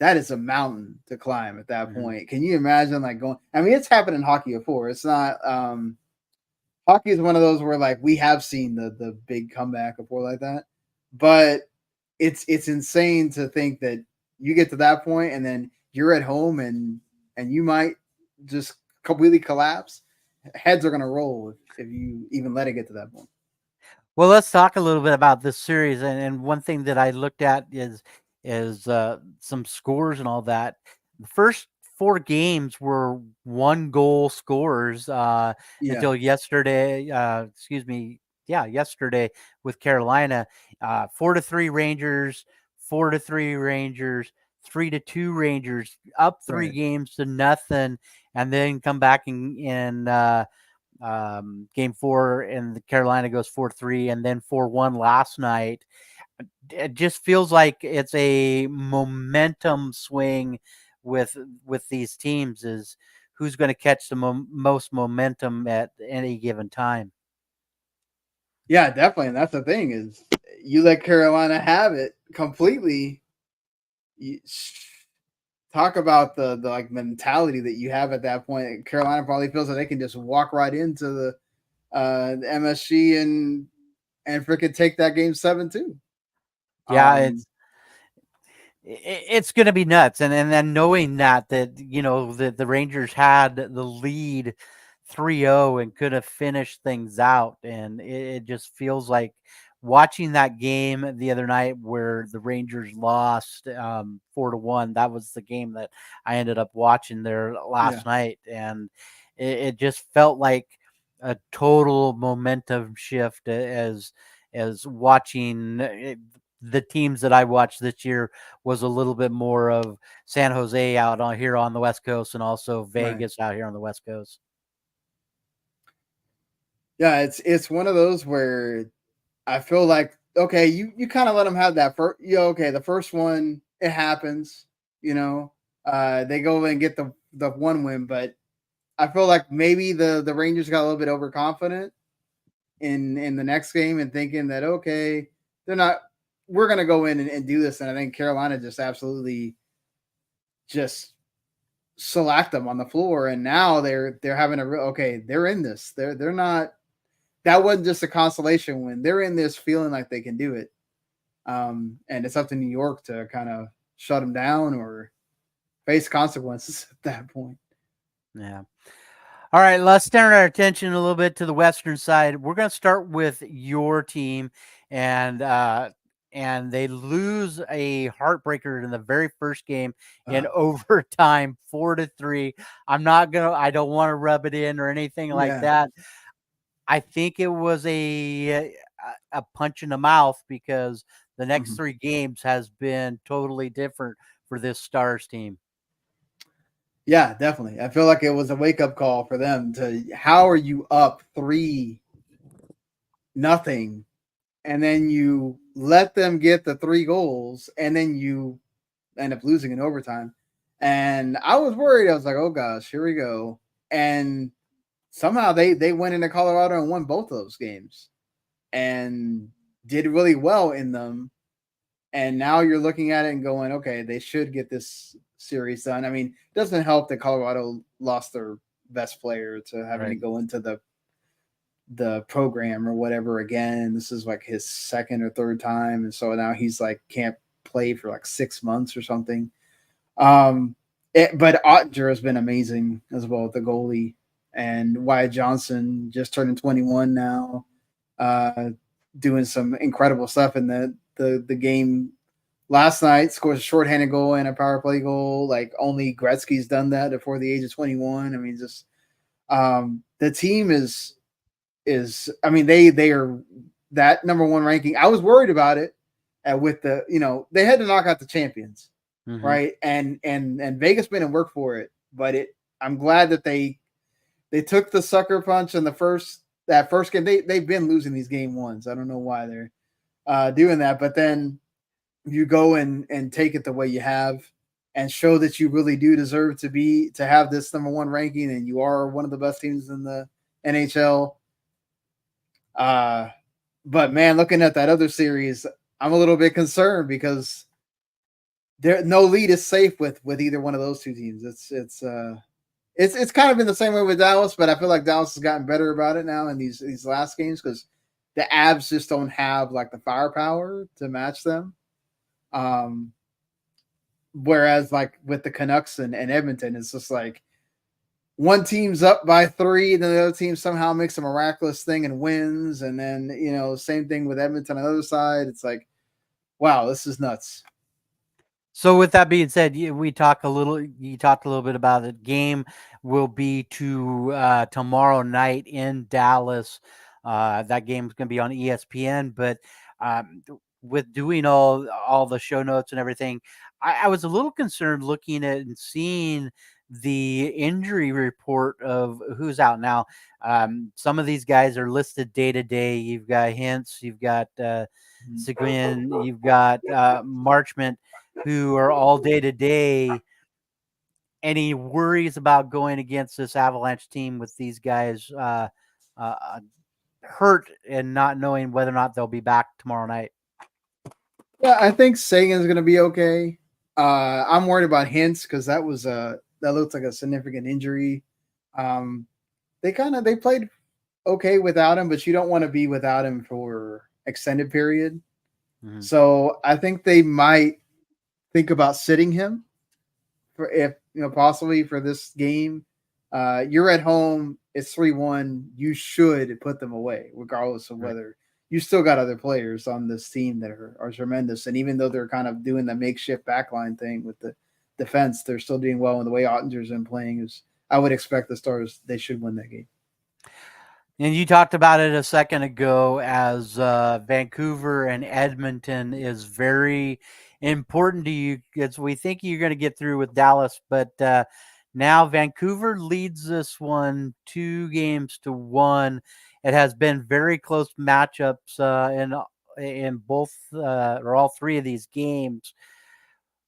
S2: a mountain to climb at that point. Can you imagine like going? I mean, it's happened in hockey before. It's not hockey is one of those where like we have seen the big comeback before like that, but it's insane to think that you get to that point and then you're at home and you might just completely collapse. Heads are gonna roll if you even let it get to that point.
S1: Well, let's talk a little bit about this series, and one thing that I looked at is some scores and all that. The first 4 games were 1 goal scores,
S2: Yeah,
S1: until yesterday, excuse me, yeah, yesterday with Carolina, 4-3 Rangers, 4-3 Rangers, 3-2 Rangers, up 3
S2: right.
S1: games to nothing, and then come back in game 4 and the Carolina goes 4-3 and then 4-1 last night. It just feels like it's a momentum swing with with these teams is who's going to catch the most momentum at any given time.
S2: Yeah, definitely. And that's the thing is you let Carolina have it completely. You, talk about the like mentality that you have at that point. Carolina probably feels that they can just walk right into the MSG and freaking take that game 7-2.
S1: Yeah,
S2: Um,
S1: it's going to be nuts, and then knowing that the Rangers had the lead 3-0 and could have finished things out, and it just feels like watching that game the other night where the Rangers lost 4-1. That was the game that I ended up watching there
S2: yeah,
S1: last night, and it just felt like a total momentum shift as watching the teams that I watched this year was a little bit more of San Jose out on here on the West Coast and also
S2: right.
S1: Vegas out here on the West Coast.
S2: Yeah, it's one of those where I feel like okay, you kind of let them have that first. Okay, the first one it happens. You know, they go and get the one win, but I feel like maybe the Rangers got a little bit overconfident in the next game and thinking that okay, they're not. We're gonna go in and do this, and I think Carolina just absolutely just shellacked them on the floor, and now they're having a real okay. They're in this. They're not. That wasn't just a consolation win. They're in this feeling like they can do it. And it's up to New York to kind of shut them down or face consequences at that point.
S1: Yeah. All right, let's turn our attention a little bit to the western side. We're going to start with your team, and and they lose a heartbreaker in the very first game in
S2: Uh,
S1: overtime, 4-3. I don't want to rub it in or anything like
S2: yeah.
S1: that. I think it was a punch in the mouth because the next
S2: Mhm.
S1: 3 games has been totally different for this Stars team.
S2: Yeah, definitely. I feel like it was a wake up call for them to how are you up 3-0 and then you let them get the 3 goals and then you end up losing in overtime. And I was worried. I was like, oh gosh, here we go. And somehow they went into Colorado and won both of those games and did really well in them. And now you're looking at it and going, okay, they should get this series done. I mean, it doesn't help that Colorado lost their best player to having to
S1: Right.
S2: go into the program or whatever again. This is like his second or third time, and so now he's like can't play for like 6 months or something. But Ottinger has been amazing as well, the goalie, and Wyatt Johnson just turning 21 now, uh, doing some incredible stuff in the game last night. Scores a shorthanded goal and a power play goal. Like only Gretzky's done that before the age of 21. I mean, just the team is I mean they are that number one ranking. I was worried about it with they had to knock out the champions,
S1: Mhm.
S2: right? And Vegas made them work for it, but I'm glad that they took the sucker punch in the first game. They've been losing these game ones. I don't know why they're doing that, but then you go and take it the way you have and show that you really do deserve to have this number one ranking and you are one of the best teams in the NHL. Uh, but man, looking at that other series, I'm a little bit concerned because there no lead is safe with either one of those two teams. It's kind of been the same way with Dallas, but I feel like Dallas has gotten better about it now in these last games because the Abs just don't have like the firepower to match them. Um, Whereas like with the Canucks and Edmonton, it's just like one team's up by three, then the other team somehow makes a miraculous thing and wins, and then same thing with Edmonton on the other side. It's like, wow, this is nuts.
S1: So with that being said, we talk a little. You talked a little bit about it. Game will be tomorrow night in Dallas. That game's going to be on ESPN. But with doing all the show notes and everything, I was a little concerned looking at and seeing the injury report of who's out now. Some of these guys are listed day to day. You've got Hintz, you've got Seguin, you've got Marchment, who are all day to day. Any worries about going against this Avalanche team with these guys uh, hurt and not knowing whether or not they'll be back tomorrow night?
S2: Yeah, I think Sagan's gonna be okay. I'm worried about Hintz because that looks like a significant injury. Um, they played okay without him, but you don't want to be without him for extended period.
S1: Mhm.
S2: So I think they might think about sitting him for if possibly for this game. You're at home. It's 3-1. You should put them away, regardless of
S1: Right.
S2: whether you still got other players on this team that are tremendous. And even though they're kind of doing the makeshift backline thing with the defense, they're still doing well. And the way Ottinger's been playing is, I would expect the Stars they should win that game.
S1: And you talked about it a second ago as Vancouver and Edmonton is very important to you because we think you're going to get through with Dallas, but now Vancouver leads this one 2-1. It has been very close matchups in both or all three of these games.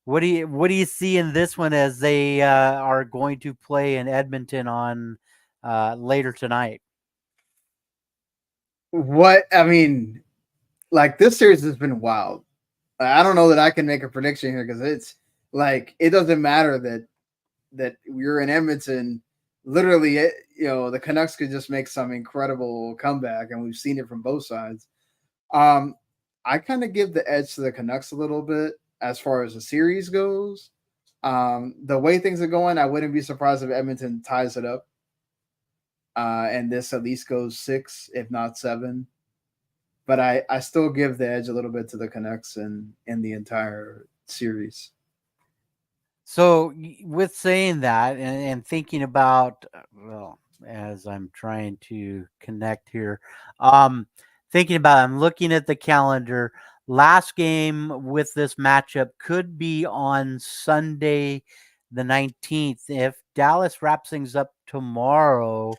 S1: What do you see in this one as they are going to play in Edmonton on later tonight?
S2: What I mean, like this series has been wild. I don't know that I can make a prediction here because it's like it doesn't matter that we're in Edmonton. Literally, the Canucks could just make some incredible comeback, and we've seen it from both sides. Um, I kind of give the edge to the Canucks a little bit as far as the series goes. The way things are going, I wouldn't be surprised if Edmonton ties it up, and this at least goes 6, if not 7. But I still give the edge a little bit to the Canucks in the entire series.
S1: So, with saying that and thinking about, well, as I'm trying to connect here, um, thinking about, I'm looking at the calendar. Last game with this matchup could be on Sunday, the 19th. If Dallas wraps things up tomorrow,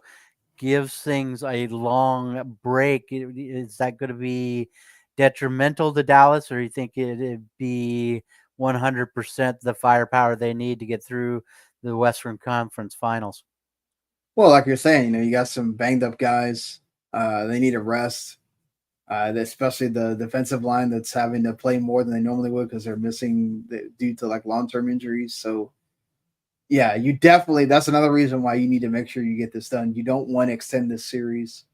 S1: gives things a long break, is that going to be detrimental to Dallas, or you think it'd be 100% the firepower they need to get through the Western Conference Finals?
S2: Well, like you're saying, you got some banged up guys. They need a rest, especially the defensive line that's having to play more than they normally would because they're missing due to like long term injuries. So yeah, you definitely. That's another reason why you need to make sure you get this done. You don't want to extend this series.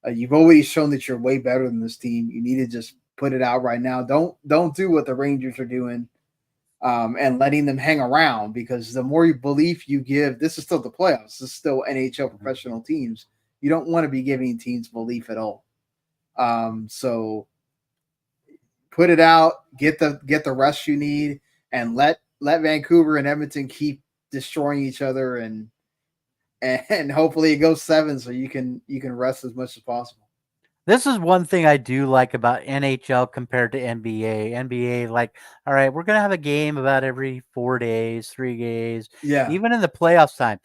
S2: You've already shown that you're way better than this team. You need to just put it out right now. Don't do what the Rangers are doing, and letting them hang around because the more belief you give, this is still the playoffs. This is still NHL
S1: Mhm.
S2: professional teams. You don't want to be giving teams belief at all. So put it out, get the rest you need, and let Vancouver and Edmonton keep destroying each other, and hopefully it goes 7 so you can rest as much as possible.
S1: This is one thing I do like about NHL compared to NBA. NBA, like, all right, we're gonna have a game about every 4 days, 3 days,
S2: Yeah.
S1: even in the playoffs time.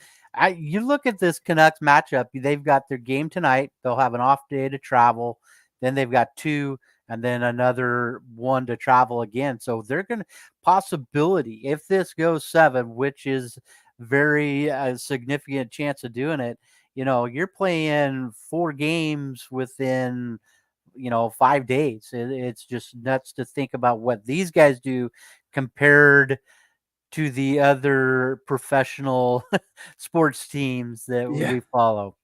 S1: You look at this Canucks matchup, they've got their game tonight, they'll have an off day to travel, then they've got two, and then another one to travel again. So they're gonna possibility if this goes 7, which is very significant chance of doing it. You're playing 4 games within, 5 days. It's just nuts to think about what these guys do compared to the other professional sports teams that
S2: Yeah.
S1: we follow.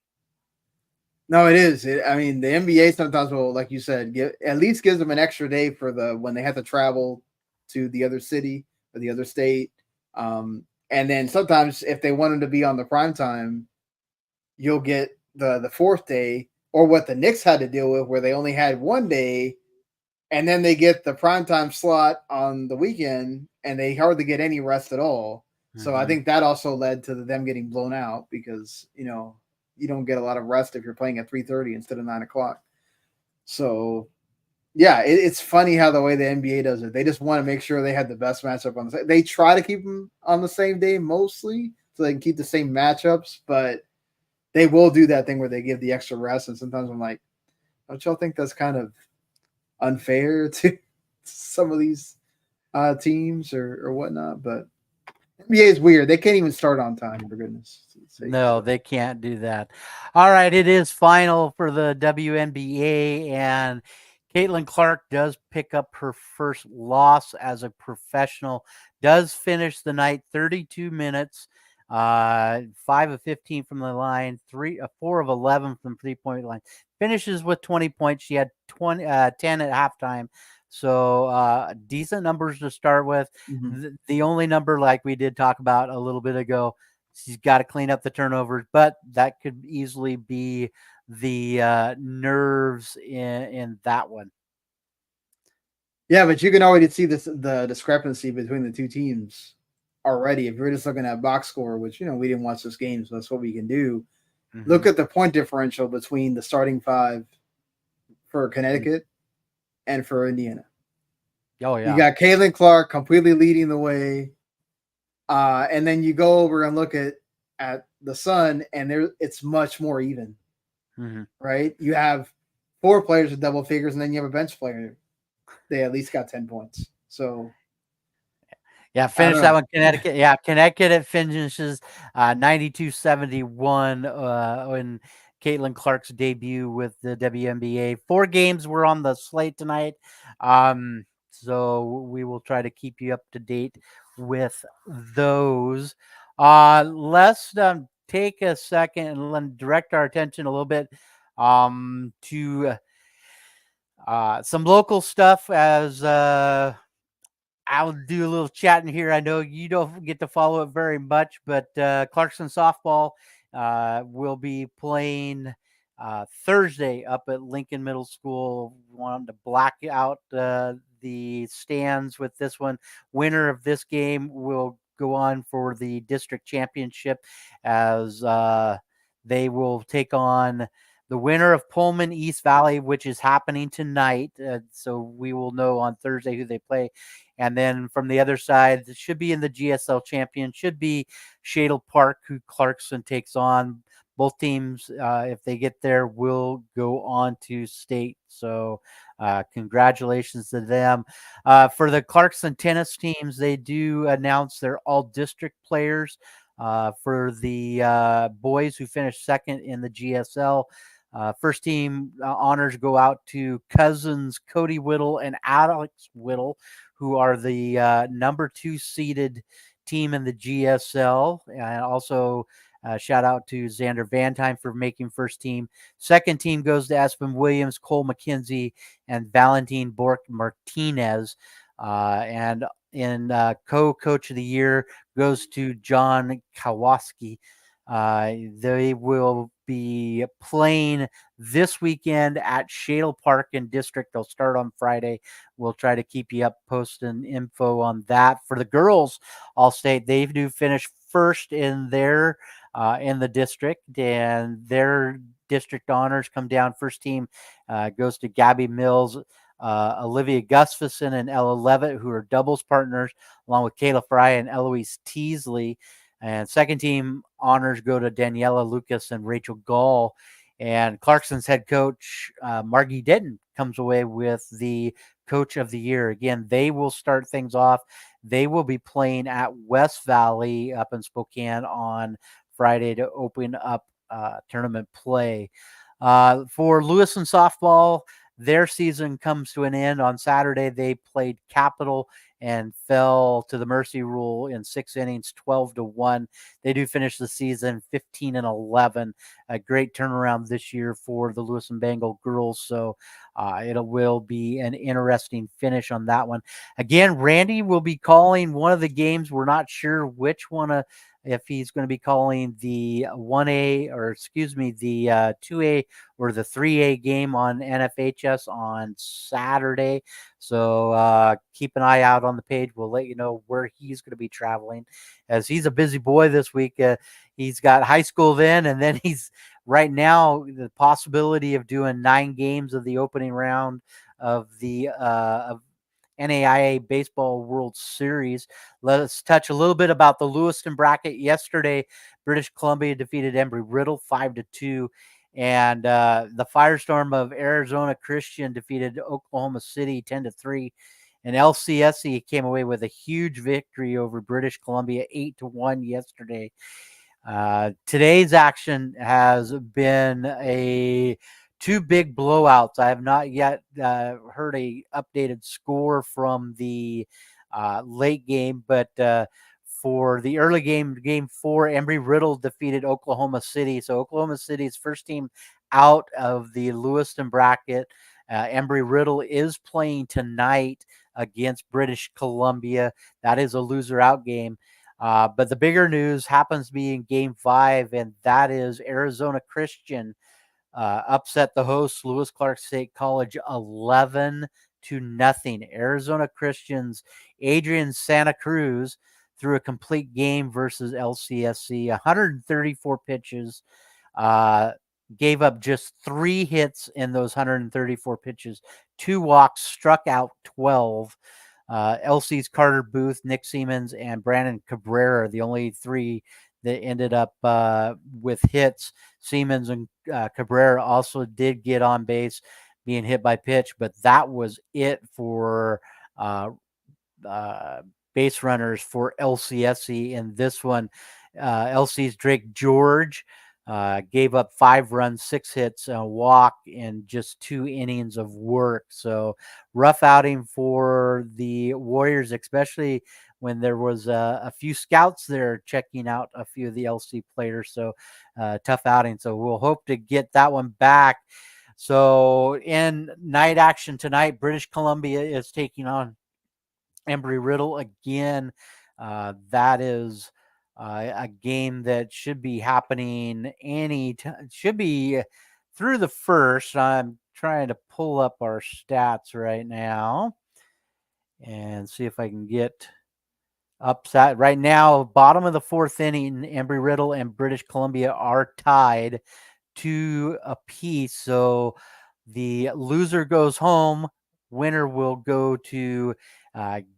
S2: No, it is. I mean, the NBA sometimes will, like you said, at least gives them an extra day for the when they have to travel. to the other city or the other state. And then sometimes if they want them to be on the prime time, you'll get the fourth day, or what the Knicks had to deal with, where they only had one day, and then they get the primetime slot on the weekend, and they hardly get any rest at all. So I
S1: Mhm.
S2: think that also led to them getting blown out because you don't get a lot of rest if you're playing at 3:30 instead of 9 o'clock. So yeah, it's funny how the way the NBA does it. They just want to make sure they have the best matchup on the same. They try to keep them on the same day mostly, so they can keep the same matchups. But they will do that thing where they give the extra rest, and sometimes I'm like, don't y'all think that's kind of unfair to some of these teams or whatnot? But NBA is weird. They can't even start on time, for goodness sake.
S1: No,
S2: So
S1: they can't do that. All right, it is final for the WNBA, and Caitlin Clark does pick up her first loss as a professional. Does finish the night 32 minutes, 5 of 15 from the line, 4 of 11 from 3-point line. Finishes with 20 points. She had 10 at halftime. So decent numbers to start with.
S2: mhm.
S1: The only number, like we did talk about a little bit ago, she's got to clean up the turnovers, but that could easily be the nerves in that one.
S2: Yeah, but you can already see the discrepancy between the two teams already. If you're just looking at box score, which we didn't watch this game, so that's what we can do.
S1: Hmm.
S2: Look at the point differential between the starting five for Connecticut and for Indiana.
S1: Oh
S2: You
S1: yeah.
S2: got Caitlin Clark completely leading the way, and then you go over and look at the Sun, and it's much more even,
S1: Hmm.
S2: right? You have four players with double figures, and then you have a bench player. They at least got 10 points. So
S1: Yeah,
S2: I
S1: finish
S2: don't
S1: that
S2: know.
S1: one. Connecticut. Yeah, Connecticut it finishes 92-71 in Caitlin Clark's debut with the WNBA. 4 games were on the slate tonight. So we will try to keep you up to date with those. Let's take a second and direct our attention a little bit to some local stuff as I'll do a little chatting here. I know you don't get to follow it very much, but Clarkson softball will be playing Thursday up at Lincoln Middle School. Wanted to black out the stands with this one. Winner of this game will go on for the district championship as they will take on the winner of Pullman East Valley, which is happening tonight. So we will know on Thursday who they play. And then from the other side, it should be in the GSL champion, should be Shadle Park, who Clarkson takes on. Both teams, if they get there, will go on to state. So congratulations to them. For the Clarkson tennis teams, they do announce their all district players. For the boys who finished second in the GSL, first team honors go out to cousins Cody Whittle and Alex Whittle, who are the number 2 seeded team in the GSL. And also shout out to Xander Vantine for making first team. Second team goes to Aspen Williams, Cole McKenzie, and Valentine Bork Martinez. And in co-coach of the year goes to John Kowalski. They will be playing this weekend at Shadle Park in District. They'll start on Friday. We'll try to keep you up posting info on that. For the girls, All State, they do finish first in their in the district, and their district honors come down. First team goes to Gabby Mills, Olivia Gustafson, and Ella Levitt, who are doubles partners, along with Kayla Fry and Eloise Teasley. And second team honors go to Daniela Lucas and Rachel Gall. And Clarkson's head coach, Margie Denton, comes away with the coach of the year. Again, they will start things off. They will be playing at West Valley up in Spokane on Friday to open up tournament play. For Lewiston softball, their season comes to an end on Saturday. They played Capital and fell to the mercy rule in 6 innings, 12-1. They do finish the season 15-11. A great turnaround this year for the Lewis and Bengal girls. So it will be an interesting finish on that one. Again, Randy will be calling one of the games. We're not sure which one, if he's going to be calling the 1A or excuse me, the 2A or the 3A game on NFHS on Saturday. So keep an eye out on the page. We'll let you know where he's going to be traveling, as he's a busy boy this week. He's got high school then, and then he's right now the possibility of doing 9 games of the opening round of the of NAIA Baseball World Series. Let us touch a little bit about the Lewiston bracket. Yesterday, British Columbia defeated Embry-Riddle 5-2, and the Firestorm of Arizona Christian defeated Oklahoma City 10-3. And LCSC came away with a huge victory over British Columbia 8-1 yesterday. Today's action has been a 2 big blowouts. I have not yet heard a updated score from the late game, but for the early game, game 4, Embry-Riddle defeated Oklahoma City. So Oklahoma City's first team out of the Lewiston bracket. Embry-Riddle is playing tonight against British Columbia. That is a loser out game. But the bigger news happens to be in game 5, and that is Arizona Christian upset the hosts, Lewis Clark State College, 11-0. Arizona Christian's Adrian Santa Cruz threw a complete game versus LCSC, 134 pitches, gave up just 3 hits in those 134 pitches, 2 walks, struck out 12. LC's Carter Booth, Nick Siemens, and Brandon Cabrera are the only 3 that ended up with hits. Siemens and Cabrera also did get on base, being hit by pitch, but that was it for base runners for LCSC in this one. LC's Drake George gave up 5 runs, 6 hits, and a walk in just 2 innings of work. So rough outing for the Warriors, especially when there was a few scouts there checking out a few of the LC players. So tough outing. So we'll hope to get that one back. So in night action tonight, British Columbia is taking on Embry-Riddle again. That is a game that should be happening should be through the first. I'm trying to pull up our stats right now and see if I can get upside. Right now, bottom of the 4th inning, Embry-Riddle and British Columbia are tied 2 apiece. So the loser goes home. Winner will go to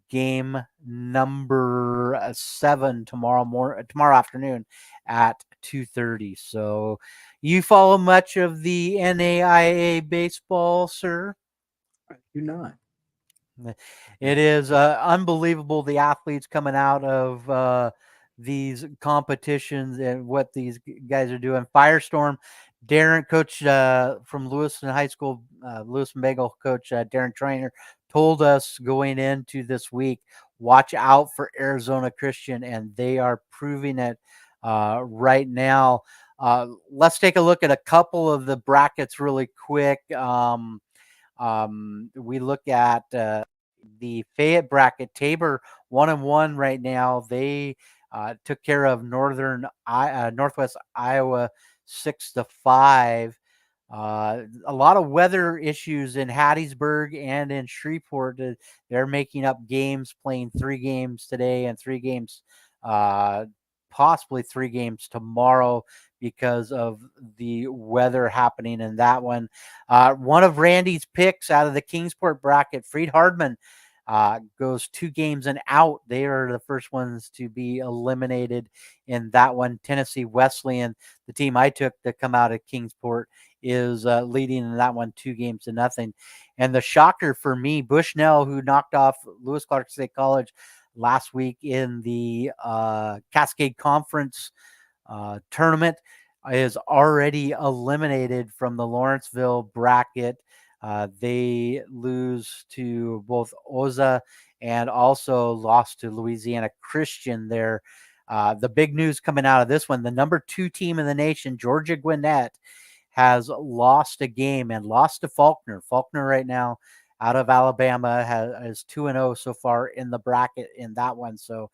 S1: game number 7 tomorrow afternoon at 2:30. So you follow much of the NAIA baseball, sir?
S3: I do not.
S1: It is unbelievable, the athletes coming out of these competitions and what these guys are doing. Firestorm, Darren, coach from Lewiston High School, Lewiston Bengal coach Darren Trainer, told us going into this week, watch out for Arizona Christian, and they are proving it right now. Let's take a look at a couple of the brackets really quick. We look at the Fayette bracket. Tabor 1-1 right now. They took care of Northwest Iowa 6-5. A lot of weather issues in Hattiesburg and in Shreveport. They're making up games, playing 3 games today and 3 games, possibly 3 games tomorrow because of the weather happening in that one. One of Randy's picks out of the Kingsport bracket, Freed Hardman, goes 2 games and out. They are the first ones to be eliminated in that one. Tennessee Wesleyan, the team I took to come out of Kingsport, is leading in that one 2-0. And the shocker for me, Bushnell, who knocked off Lewis Clark State College last week in the Cascade Conference tournament, is already eliminated from the Lawrenceville bracket. They lose to both Oza and also lost to Louisiana Christian there. The big news coming out of this one, the number 2 team in the nation, Georgia Gwinnett, has lost a game and lost to Faulkner. Faulkner right now out of Alabama is 2-0 so far in the bracket in that one. So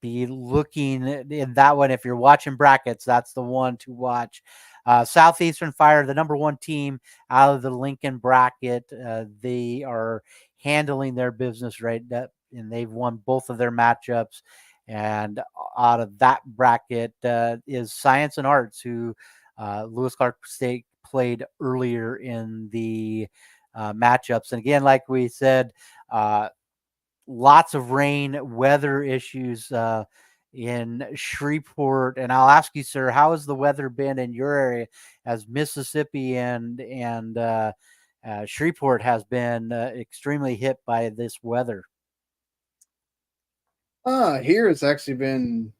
S1: be looking in that one. If you're watching brackets, that's the one to watch. Southeastern Fire, the number 1 team out of the Lincoln bracket, they are handling their business right, and they've won both of their matchups. And out of that bracket is Science and Arts, who Lewis Clark State played earlier in the matchups. And again, like we said, lots of rain, weather issues in Shreveport. And I'll ask you, sir, how has the weather been in your area, as Mississippi and Shreveport has been extremely hit by this weather?
S2: Here it's actually been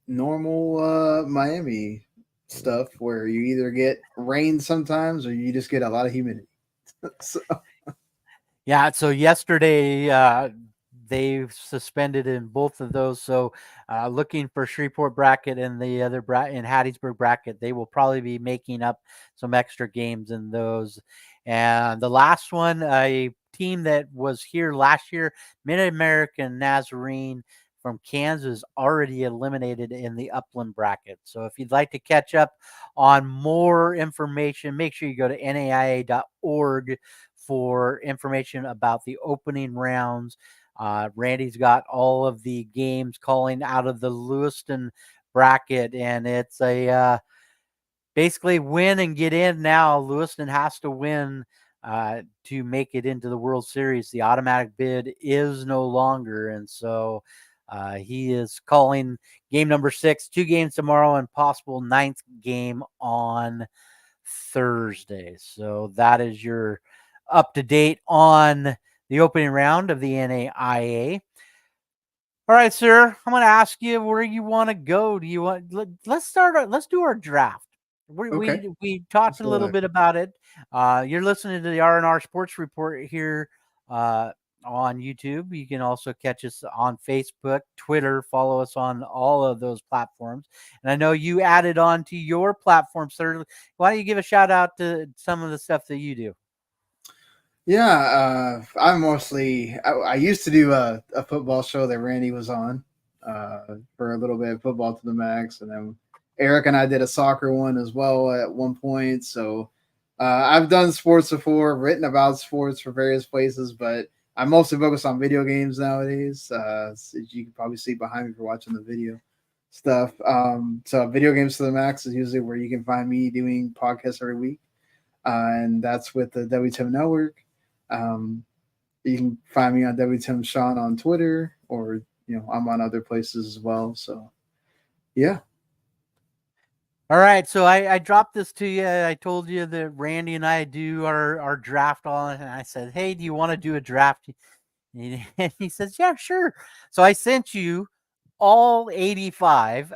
S2: normal Miami stuff where you either get rain sometimes or you just get a lot of humidity. So,
S1: Yeah, so yesterday they suspended in both of those. So looking for Shreveport bracket and the other in Hattiesburg bracket, they will probably be making up some extra games in those. And the last one, a team that was here last year, Mid American Nazarene from Kansas, already eliminated in the Upland bracket. So if you'd like to catch up on more information, make sure you go to naia.org for information about the opening rounds. Randy's got all of the games calling out of the Lewiston bracket, and it's a basically win and get in now. Lewiston has to win to make it into the World Series. The automatic bid is no longer, and so he is calling game number 6, 2 games tomorrow, and possible 9th game on Thursday. So that is your up to date on the opening round of the NAIA. All right, sir. I'm going to ask you where you want to go. Do you want? Let's start. Let's do our draft. We
S2: okay,
S1: we we talked
S2: let's
S1: a
S2: go
S1: little
S2: there.
S1: bit about it. You're listening to the R&R Sports Report here on YouTube. You can also catch us on Facebook, Twitter. Follow us on all of those platforms. And I know you added on to your platform, sir. Why don't you give a shout out to some of the stuff that you do?
S2: Yeah, I'm mostly. I used to do a football show that Randy was on for a little bit, football to the max, and then Eric and I did a soccer one as well at one point. So I've done sports before, written about sports for various places, but I mostly focus on video games nowadays. As you can probably see behind me for watching the video stuff. So video games to the max is usually where you can find me doing podcasts every week, and that's with the WTM Network. Um, you can find me on WTM Sean on Twitter, or I'm on other places as well. So yeah.
S1: All right, so I dropped this to you. I told you that Randy and I do our draft on it, and I said, "Hey, do you want to do a draft?" And he says, "Yeah, sure." So I sent you all 85,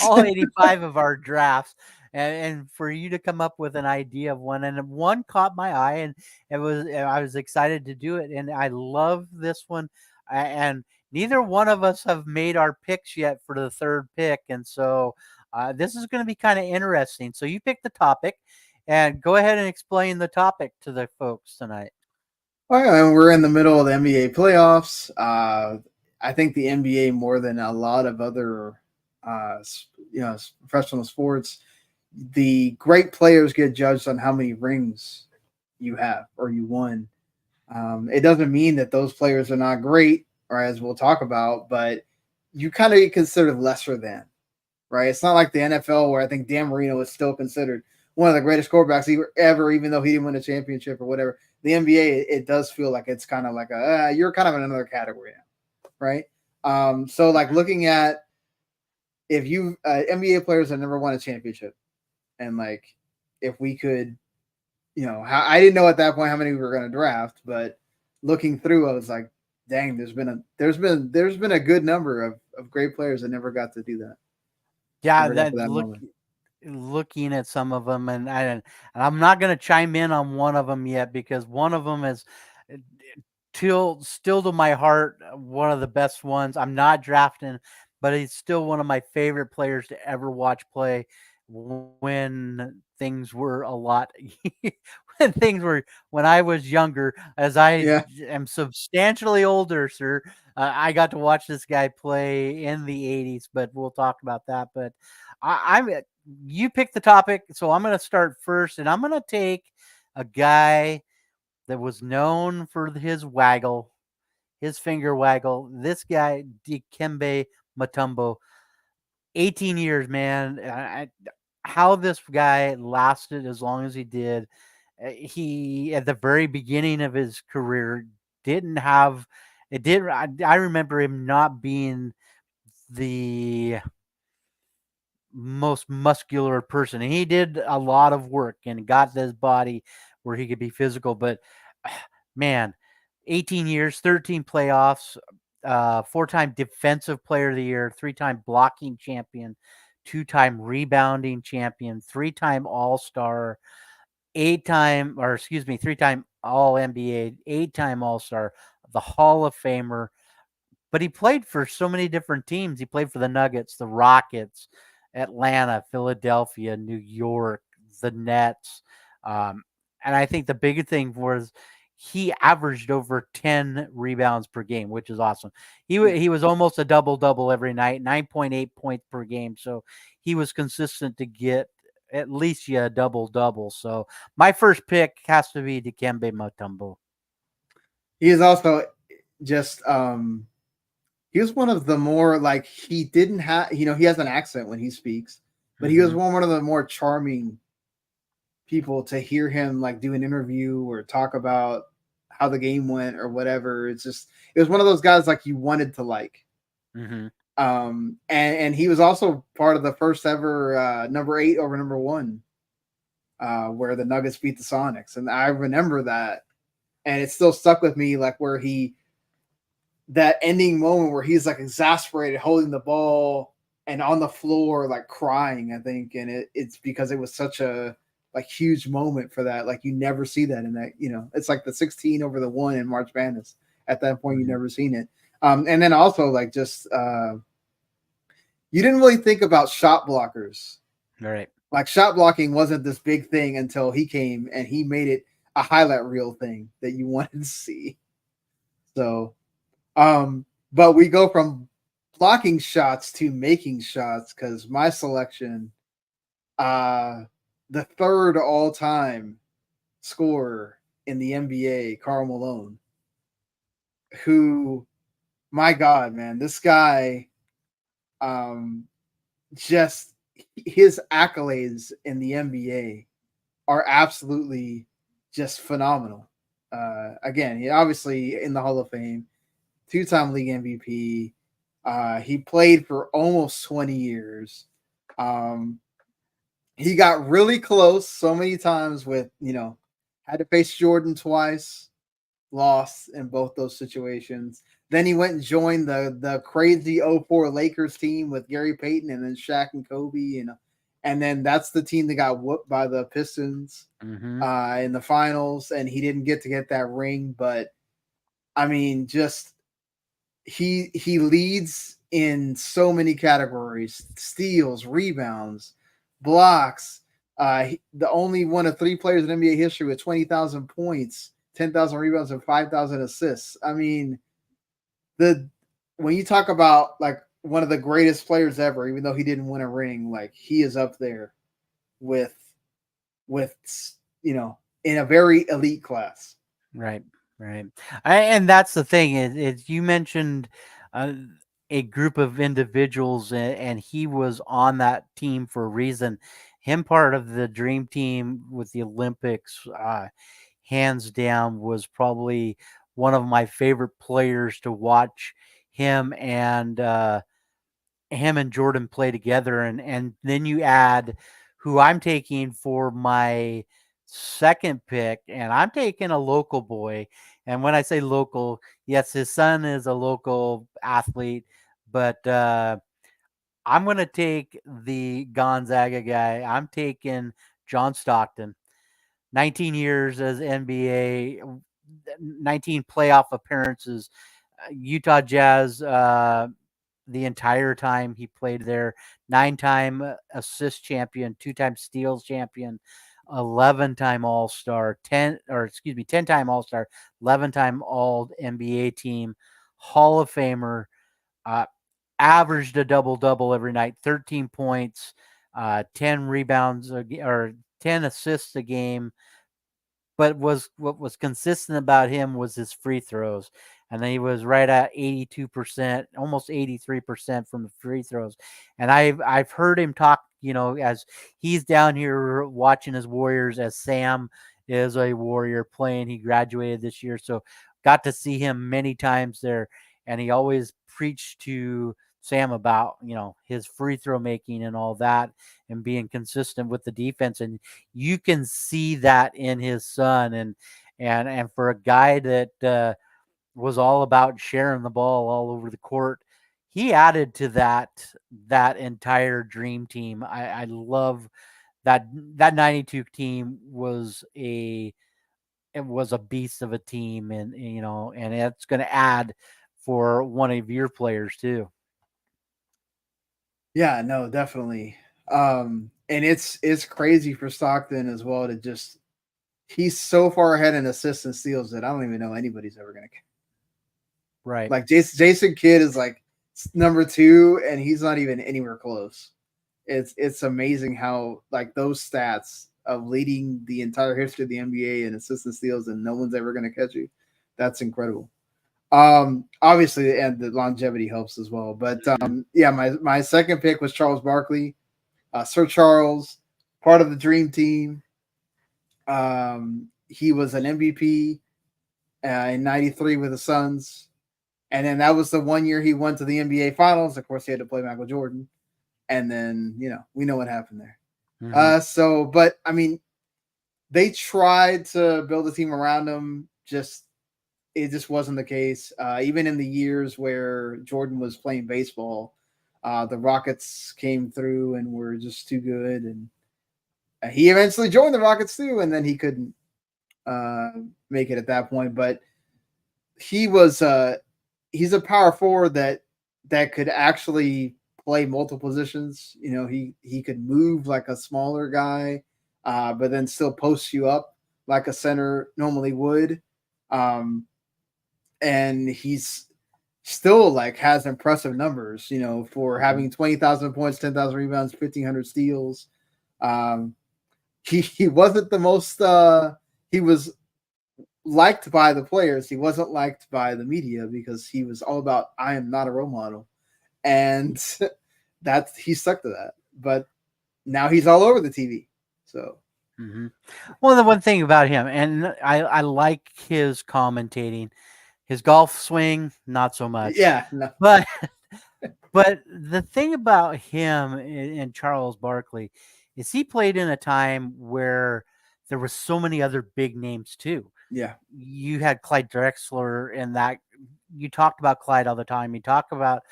S1: all 85 of our drafts, and for you to come up with an idea of one. And one caught my eye, and I was excited to do it, and I love this one. And neither one of us have made our picks yet for the third pick, and so this is going to be kind of interesting. So you pick the topic, and go ahead and explain the topic to the folks tonight.
S2: All right, and we're in the middle of the NBA playoffs. I think the NBA, more than a lot of other, professional sports, the great players get judged on how many rings you have or you won. It doesn't mean that those players are not great, or as we'll talk about, but you kind of get considered lesser than, right? It's not like the NFL where I think Dan Marino is still considered one of the greatest quarterbacks ever, even though he didn't win a championship or whatever. The NBA, it does feel like it's kind of like you're kind of in another category now, right? So like looking at if you NBA players that never won a championship, and like if we could, I didn't know at that point how many we were going to draft, but looking through, I was like, dang, there's been a good number of great players that never got to do that,
S1: Yeah,
S2: never got to that moment.
S1: looking at some of them, and I'm not going to chime in on one of them yet because one of them is till still to my heart, one of the best ones. I'm not drafting, but he's still one of my favorite players to ever watch play when things were a lot when I was younger, as I
S2: Yeah,
S1: am substantially older, sir. I got to watch this guy play in the 80s, but we'll talk about that. But I'm you picked the topic, so I'm going to start first, and I'm going to take a guy that was known for his waggle, his finger waggle. This guy, Dikembe Mutombo, 18 years, man. How this guy lasted as long as he did. He, at the very beginning of his career, didn't have, it did. I remember him not being the most muscular person. And he did a lot of work and got his body where he could be physical. But man, 18 years, 13 playoffs, four-time defensive player of the year, three-time blocking champion, two-time rebounding champion, three-time all-star, eight-time, or excuse me, three-time all NBA, eight-time all-star, the Hall of Famer, but he played for so many different teams. He played for the Nuggets, the Rockets, Atlanta, Philadelphia, New York, the Nets. Um, and I think the big thing was he averaged over 10 rebounds per game, which is awesome.
S2: yeah.
S1: He was almost a double double every night, 9.8 points per game. So he was consistent to get at least a double double. So my first pick has to be Dikembe Mutombo.
S2: He is also just he was one of the more like he didn't have he has an accent when he speaks, but he was
S1: Mm-hmm.
S2: one of the more charming people to hear him like do an interview or talk about how the game went or whatever. It's just it was one of those guys like you wanted to like.
S1: Mm-hmm.
S2: And he was also part of the first ever number 8 over number 1 where the Nuggets beat the Sonics, and I remember that, and it still stuck with me like where he that ending moment where he's like exasperated holding the ball and on the floor like crying, I think, and it's because it was such a like huge moment for that. Like you never see that in that, it's like the 16 over the 1 in March Madness. At that point you
S1: Mm-hmm.
S2: never seen it. And then also like just you didn't really think about shot blockers.
S1: All right.
S2: Like shot blocking wasn't this big thing until he came and he made it a highlight reel thing that you wanted to see. So but we go from blocking shots to making shots because my selection, the third all time scorer in the NBA, Karl Malone, who, my God, man, this guy, um, just his accolades in the NBA are absolutely just phenomenal. Again, he obviously in the Hall of Fame, two-time league MVP. He played for almost 20 years. Um, he got really close so many times with, had to face Jordan twice, lost in both those situations. Then he went and joined the crazy '04 Lakers team with Gary Payton and then Shaq and Kobe, and then that's the team that got whooped by the Pistons
S1: Mm-hmm.
S2: in the finals, and he didn't get that ring. But I mean, just he leads in so many categories: steals, rebounds, blocks. The only one of 3 players in NBA history with 20,000 points, 10,000 rebounds, and 5,000 assists. I mean, the when you talk about like one of the greatest players ever, even though he didn't win a ring, like he is up there with with in a very elite class.
S1: Right, right. And that's the thing is you mentioned uh, a group of individuals, and he was on that team for a reason. Him part of the dream team with the Olympics, hands down, was probably one of my favorite players to watch. Him and him and Jordan play together, and then you add who I'm taking for my second pick, and I'm taking a local boy. And when I say local, yes, his son is a local athlete, but I'm going to take the Gonzaga guy. I'm taking John Stockton. 19 years as NBA. 19 playoff appearances. Utah Jazz, the entire time he played there, 9-time assist champion, 2-time steals champion, 11-time All Star, 10-time All Star, 11-time All NBA team, Hall of Famer. Uh, Averaged a double double every night, 13 points, 10 rebounds or 10 assists a game. But what was consistent about him was his free throws, and then he was right at 82%, almost 83% from the free throws. And I've heard him talk, as he's down here watching his Warriors, as Sam is a Warrior playing. He graduated this year, so got to see him many times there, and he always preached to Sam about his free throw making and all that, and being consistent with the defense. And you can see that in his son. And for a guy that was all about sharing the ball all over the court, he added to that entire dream team. I love that 92 team was a beast of a team, and it's going to add for one of your players too.
S2: Yeah, no, definitely. And it's crazy for Stockton as well to just he's so far ahead in assists and steals that I don't even know anybody's ever gonna
S1: Right.
S2: like Jason Kidd is like number 2 and he's not even anywhere close. It's amazing how like those stats of leading the entire history of the NBA in assists and steals and no one's ever gonna catch you. That's incredible. Obviously, and the longevity helps as well. But yeah, my second pick was Charles Barkley, Sir Charles, part of the Dream Team. He was an MVP in '93 with the Suns, and then that was the one year he went to the NBA Finals. Of course, he had to play Michael Jordan, and then we know what happened there. But I mean, they tried to build a team around him. It just wasn't the case. Even in the years where Jordan was playing baseball, the Rockets came through and were just too good, and he eventually joined the Rockets too, and then he couldn't make it at that point. But he was he's a power forward that could actually play multiple positions. He could move like a smaller guy, but then still post you up like a center normally would. And he's still like has impressive numbers, for having 20,000 points, 10,000 rebounds, 1,500 steals. He wasn't the most. He was liked by the players. He wasn't liked by the media because he was all about I am not a role model, and that he stuck to that. But now he's all over the TV. So.
S1: Mm-hmm. Well, the one thing about him, and I like his commentating. His golf swing, not so much.
S2: Yeah, no.
S1: But the thing about him and Charles Barkley is he played in a time where there was so many other big names too.
S2: Yeah.
S1: You had Clyde Drexler, and that you talked about Clyde all the time. You talk about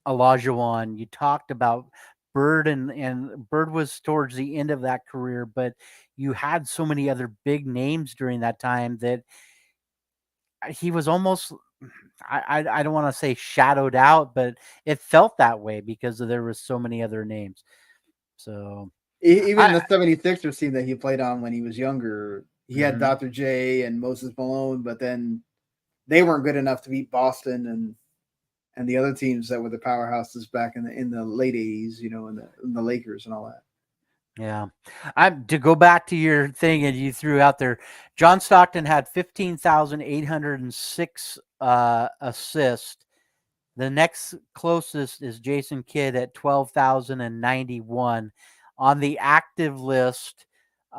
S1: Olajuwon. You talked about Bird, and Bird was towards the end of that career, but you had so many other big names during that time that he was almost I don't want to say shadowed out, but it felt that way because there was so many other names. So
S2: even the 76ers team that he played on when he was younger, he had Dr. J and Moses Malone, but then they weren't good enough to beat Boston and the other teams that were the powerhouses back in the late 80s, in the Lakers and all that.
S1: Yeah. To go back to your thing and you threw out there, John Stockton had 15,806 assists. The next closest is Jason Kidd at 12,091. On the active list,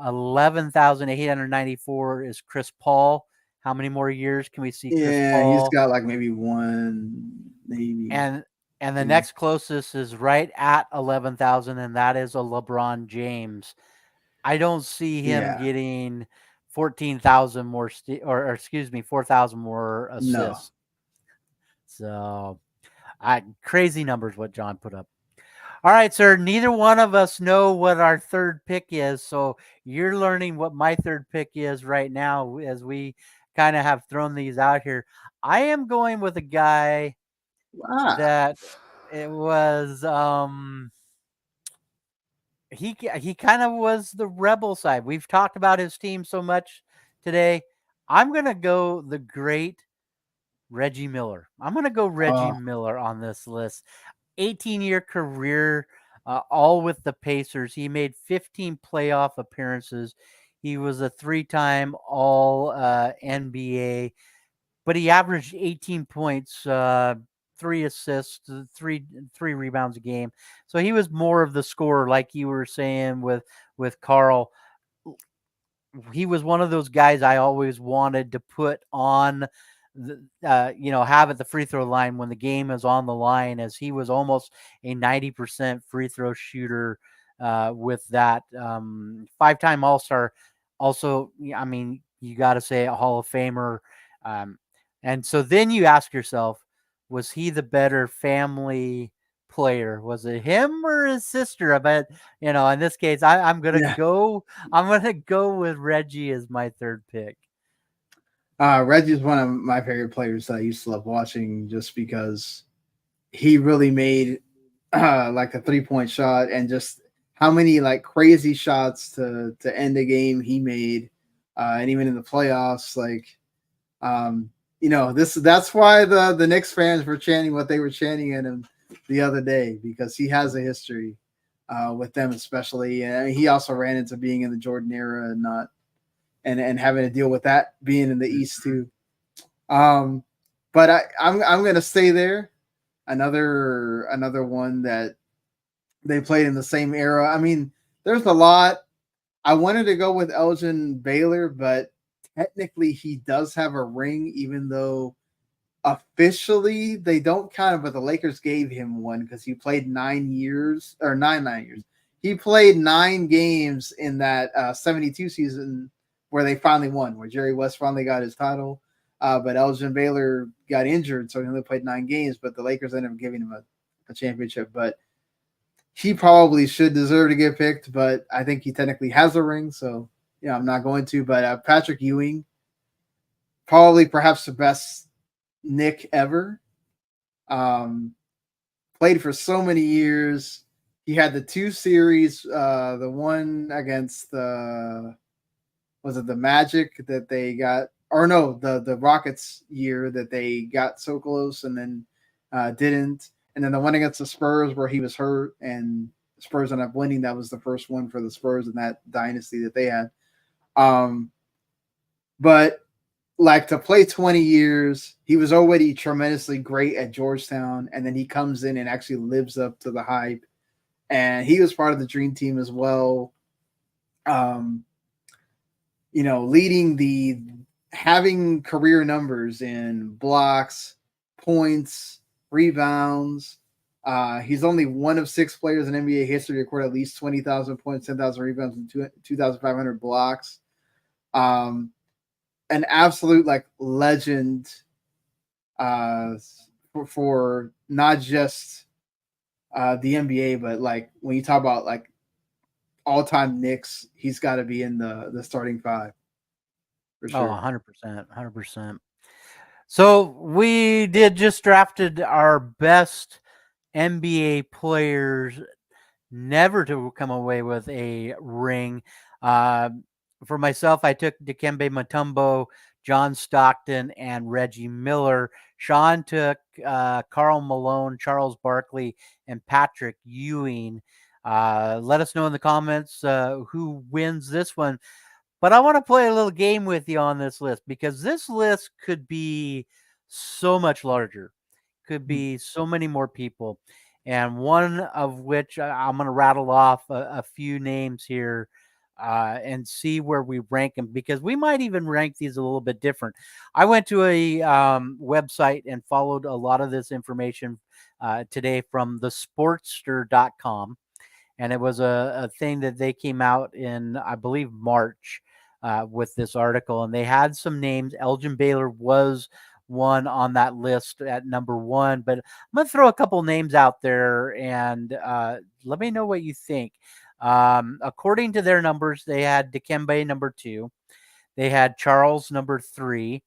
S1: 11,894 is Chris Paul. How many more years can we see Chris Paul?
S2: Yeah, he's got like maybe one, maybe.
S1: And the next closest is right at 11,000, and that is a LeBron James. I don't see him getting 14,000 more, or excuse me, 4,000 more assists. No. So, crazy numbers what John put up. All right, sir. Neither one of us know what our third pick is, so you're learning what my third pick is right now as we kind of have thrown these out here. I am going with a guy
S2: Ah,
S1: that it was he kind of was the rebel side. We've talked about his team so much today. I'm going to go the great Reggie Miller. I'm going to go Reggie
S2: uh,
S1: Miller on this list. 18-year career, all with the Pacers. He made 15 playoff appearances. He was a three-time All NBA, but he averaged 18 points, three assists, three rebounds a game. So he was more of the scorer, like you were saying with Carl. He was one of those guys I always wanted to put on have at the free throw line when the game is on the line, as he was almost a 90% free throw shooter with that. Five-time All-Star. Also, I mean, you got to say a Hall of Famer. Um, and so then you ask yourself, was he the better family player? Was it him or his sister? I bet, in this case,
S2: yeah.
S1: I'm gonna go with Reggie as my third pick.
S2: Reggie's one of my favorite players that I used to love watching just because he really made like a 3 point shot and just how many like crazy shots to end the game he made, and even in the playoffs, like um, that's why the Knicks fans were chanting what they were chanting at him the other day because he has a history with them, especially, and he also ran into being in the Jordan era and not and having to deal with that being in the East too. Um, but I'm gonna stay there. Another one that they played in the same era. I mean, there's a lot. I wanted to go with Elgin Baylor, but technically he does have a ring, even though officially they don't kind of. But the Lakers gave him one because he played 9 years or 9 years. He played 9 games in that 72 season where they finally won, where Jerry West finally got his title. But Elgin Baylor got injured, so he only played 9 games. But the Lakers ended up giving him a championship. But he probably should deserve to get picked, but I think he technically has a ring, so I'm not going to. But Patrick Ewing, probably perhaps the best Nick ever. Um, Played for so many years. He had the two series, the one against the was it the Magic that they got, or no, the Rockets year that they got so close and then didn't, and then the one against the Spurs where he was hurt and Spurs ended up winning. That was the first one for the Spurs in that dynasty that they had. Um, but like to play 20 years, he was already tremendously great at Georgetown, and then he comes in and actually lives up to the hype. And he was part of the dream team as well. Um, leading the having career numbers in blocks, points, rebounds. He's only one of 6 players in NBA history to record at least 20,000 points, 10,000 rebounds, and 2,500 blocks. Um, an absolute like legend uh, for not just the NBA, but like when you talk about like all time Knicks, he's got to be in the starting five for
S1: Oh,
S2: sure.
S1: 100%, 100%. So we did just drafted our best NBA players never to come away with a ring. Uh, for myself, I took Dikembe Mutombo, John Stockton, and Reggie Miller. Sean took Carl Malone, Charles Barkley, and Patrick Ewing. Let us know in the comments who wins this one. But I want to play a little game with you on this list because this list could be so much larger, could be so many more people. And one of which I'm going to rattle off a few names here and see where we rank them because we might even rank these a little bit different. I went to a website and followed a lot of this information today from thesportster.com, and it was a thing that they came out in, I believe, March with this article, and they had some names. Elgin Baylor was one on that list at number one. But I'm going to throw a couple names out there and let me know what you think. According to their numbers, they had Dikembe number two. They had Charles number three.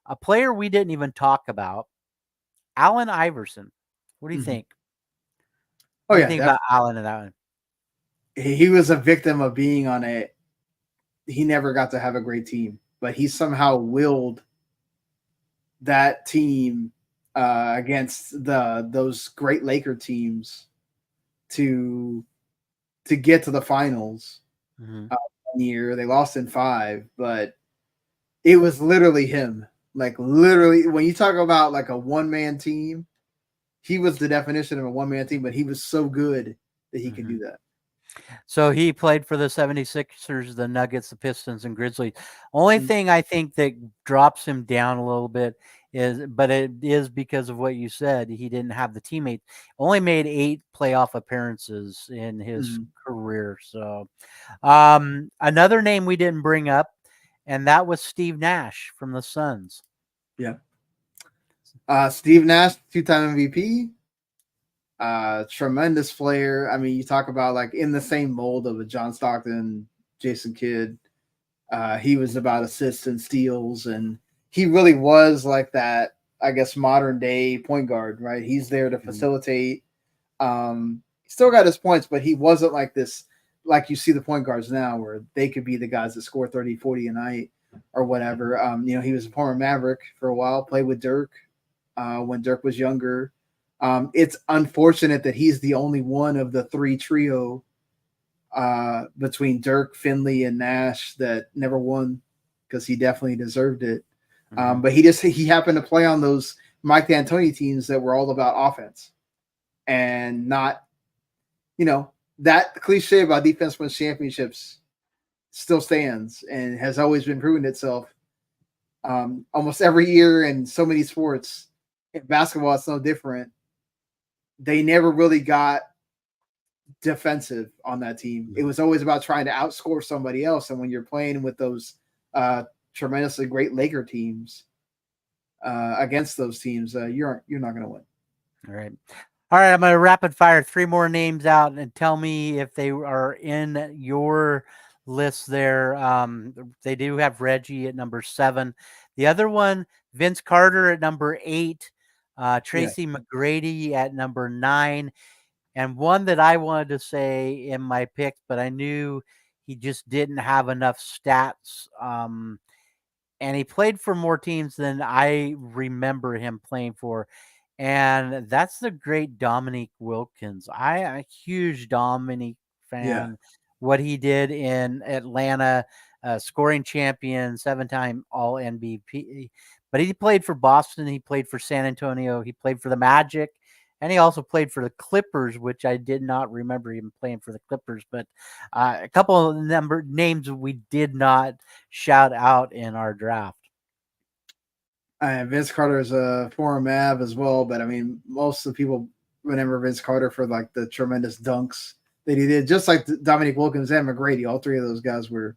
S1: A player we didn't even talk about, Allen Iverson. What do you
S2: Mhm.
S1: think?
S2: Oh
S1: What do you
S2: yeah,
S1: think
S2: definitely.
S1: about Allen in that one?
S2: He was a victim of being on a. He never got to have a great team, but he somehow willed that team against those great Laker teams to get to the finals.
S1: Mm-hmm.
S2: 1 year they lost in five, but it was literally him. Like literally, when you talk about like a one man team, he was the definition of a one man team. But he was so good that he could
S1: Mm-hmm.
S2: do that.
S1: So he played for the 76ers, the Nuggets, the Pistons, and Grizzlies. Only thing I think that drops him down a little bit but it is because of what you said. He didn't have the teammates. Only made 8 playoff appearances in his
S2: Mm-hmm.
S1: career. So, another name we didn't bring up, and that was Steve Nash from the Suns.
S2: Yeah. Steve Nash, 2-time MVP. Tremendous player. I mean, you talk about like in the same mold of a John Stockton, Jason Kidd. He was about assists and steals, and he really was like that. I guess modern day point guard, right? He's there to
S1: Mhm,
S2: facilitate. He still got his points, but he wasn't like this, like you see the point guards now, where they could be the guys that score 30, 40 a night or whatever. He was a former Maverick for a while, played with Dirk when Dirk was younger. It's unfortunate that he's the only one of the three trio between Dirk, Finley, and Nash that never won because he definitely deserved it.
S1: mhm,
S2: But he happened to play on those Mike D'Antoni teams that were all about offense and not, you know, that cliche about defense wins championships still stands and has always been proven itself almost every year in so many sports. In basketball, it's no different. They never really got defensive on that team. It
S1: mhm.
S2: was always about trying to outscore somebody else. And when you're playing with those uh, tremendously great Laker teams against those teams, you're not going to win.
S1: All right. All right, I'm going to rapid fire 3 more names out and tell me if they are in your list there. They do have Reggie at number 7. The other one, Vince Carter at number 8,
S2: Yeah,
S1: Tracy McGrady at number 9, and one that I wanted to say in my pick, but I knew he just didn't have enough stats. And he played for more teams than I remember him playing for. And that's the great Dominique Wilkins. I'm a huge Dominique
S2: yeah,
S1: fan. What he did in Atlanta, scoring champion, 7-time All MVP. But he played for Boston. He played for San Antonio. He played for the Magic. And he also played for the Clippers, which I did not remember him playing for the Clippers. But a couple of names we did not shout out in our draft.
S2: Vince Carter is a former Mav as well, but I mean, most of the people remember Vince Carter for like the tremendous dunks that he did, just like Dominique Wilkins and McGrady. All three of those guys were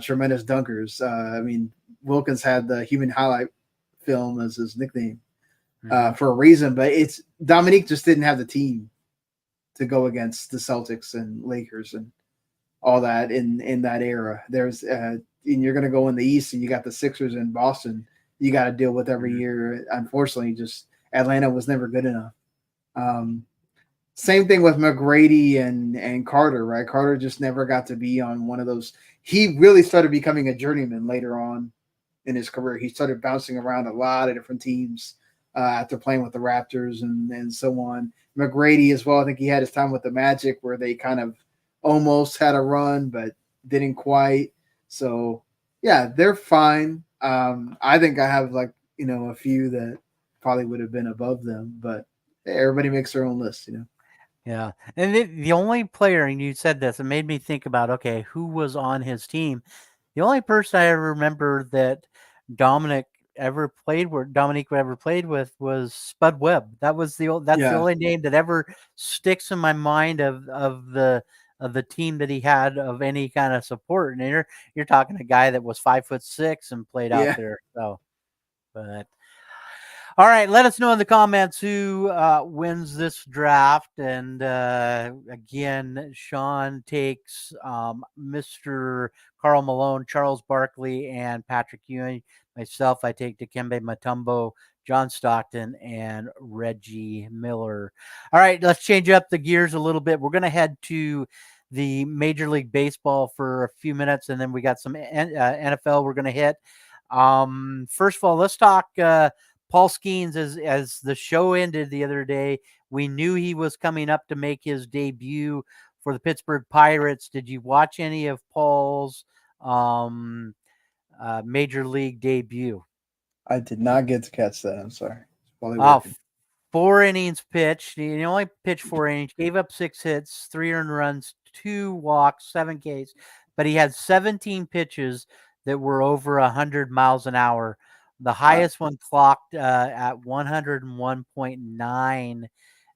S2: tremendous dunkers. I mean, Wilkins had the human highlight film as his nickname
S1: Mm-hmm.
S2: for a reason, but it's Dominique just didn't have the team to go against the Celtics and Lakers and all that in that era. And you're going to go in the East, and you got the Sixers in Boston. You got to deal with every
S1: Mm-hmm.
S2: year. Unfortunately, just Atlanta was never good enough. Um, Same thing with McGrady and Carter, right? Carter just never got to be on one of those. He really started becoming a journeyman later on in his career. He started bouncing around a lot of different teams after playing with the Raptors and so on. McGrady as well. I think he had his time with the Magic where they kind of almost had a run, but didn't quite. So yeah, they're fine. I think I have like a few that probably would have been above them, but hey, everybody makes their own list.
S1: Yeah. And the only player, and you said this, it made me think about, okay, who was on his team? The only person I ever remember that Dominic Dominique ever played with was Spud Webb. That's the
S2: Yeah,
S1: only name that ever sticks in my mind of the team that he had of any kind of support. And you're talking a guy that was 5'6" and played out
S2: yeah.
S1: there. So, but All right, let us know in the comments who wins this draft. And again, Sean takes Mr. Carl Malone, Charles Barkley, and Patrick Ewing. Myself, I take Dikembe Mutombo, John Stockton, and Reggie Miller. All right, let's change up the gears a little bit. We're going to head to the Major League Baseball for a few minutes, and then we got some NFL we're going to hit. First of all, let's talk Paul Skeens. As the show ended the other day, we knew he was coming up to make his debut for the Pittsburgh Pirates. Did you watch any of Paul's Major League debut?
S2: I did not get to catch that. I'm sorry. Probably
S1: Oh,
S2: working.
S1: 4 innings pitched. He only pitched 4 innings, gave up 6 hits, 3 earned runs, 2 walks, 7 Ks, but he had 17 pitches that were over 100 miles an hour. The highest one clocked at 101.9,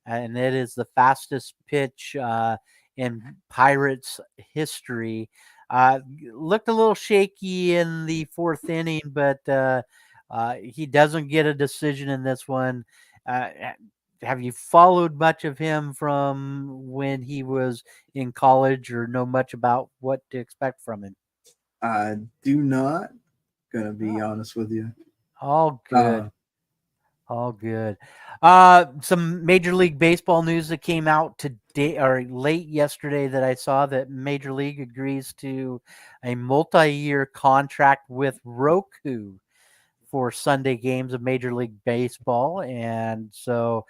S1: and it is the fastest pitch in Pirates history. Looked a little shaky in the 4th inning, but he doesn't get a decision in this one. Have you followed much of him from when he was in college, or know much about what to expect from him?
S2: I do not. Gonna be honest with you.
S1: All
S2: Uh,
S1: good. All good. Some Major League Baseball news that came out today or late yesterday that I saw, that Major League agrees to a multi-year contract with Roku for Sunday games of Major League Baseball. And so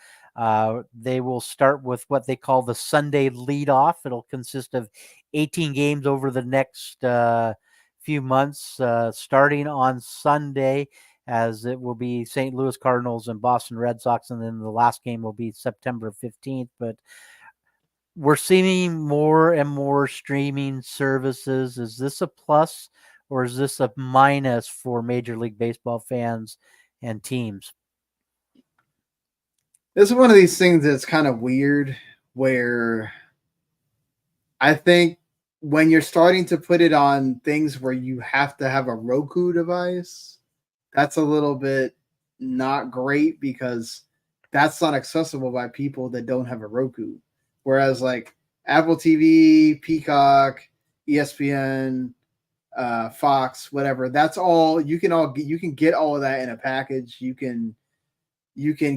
S1: they will start with what they call the Sunday leadoff. It'll consist of 18 games over the next few months, starting on Sunday, as it will be St. Louis Cardinals and Boston Red Sox. And then the last game will be September 15th. But we're seeing more and more streaming services. Is this a plus, or is this a minus for Major League Baseball fans and teams?
S2: this is one of these things that's kind of weird, where I think when you're starting to put it on things where you have to have a Roku device, that's a little bit not great, because that's not accessible by people that don't have a Roku. Whereas like Apple TV, Peacock, ESPN, Fox, whatever, that's all you can get all of that in a package. You can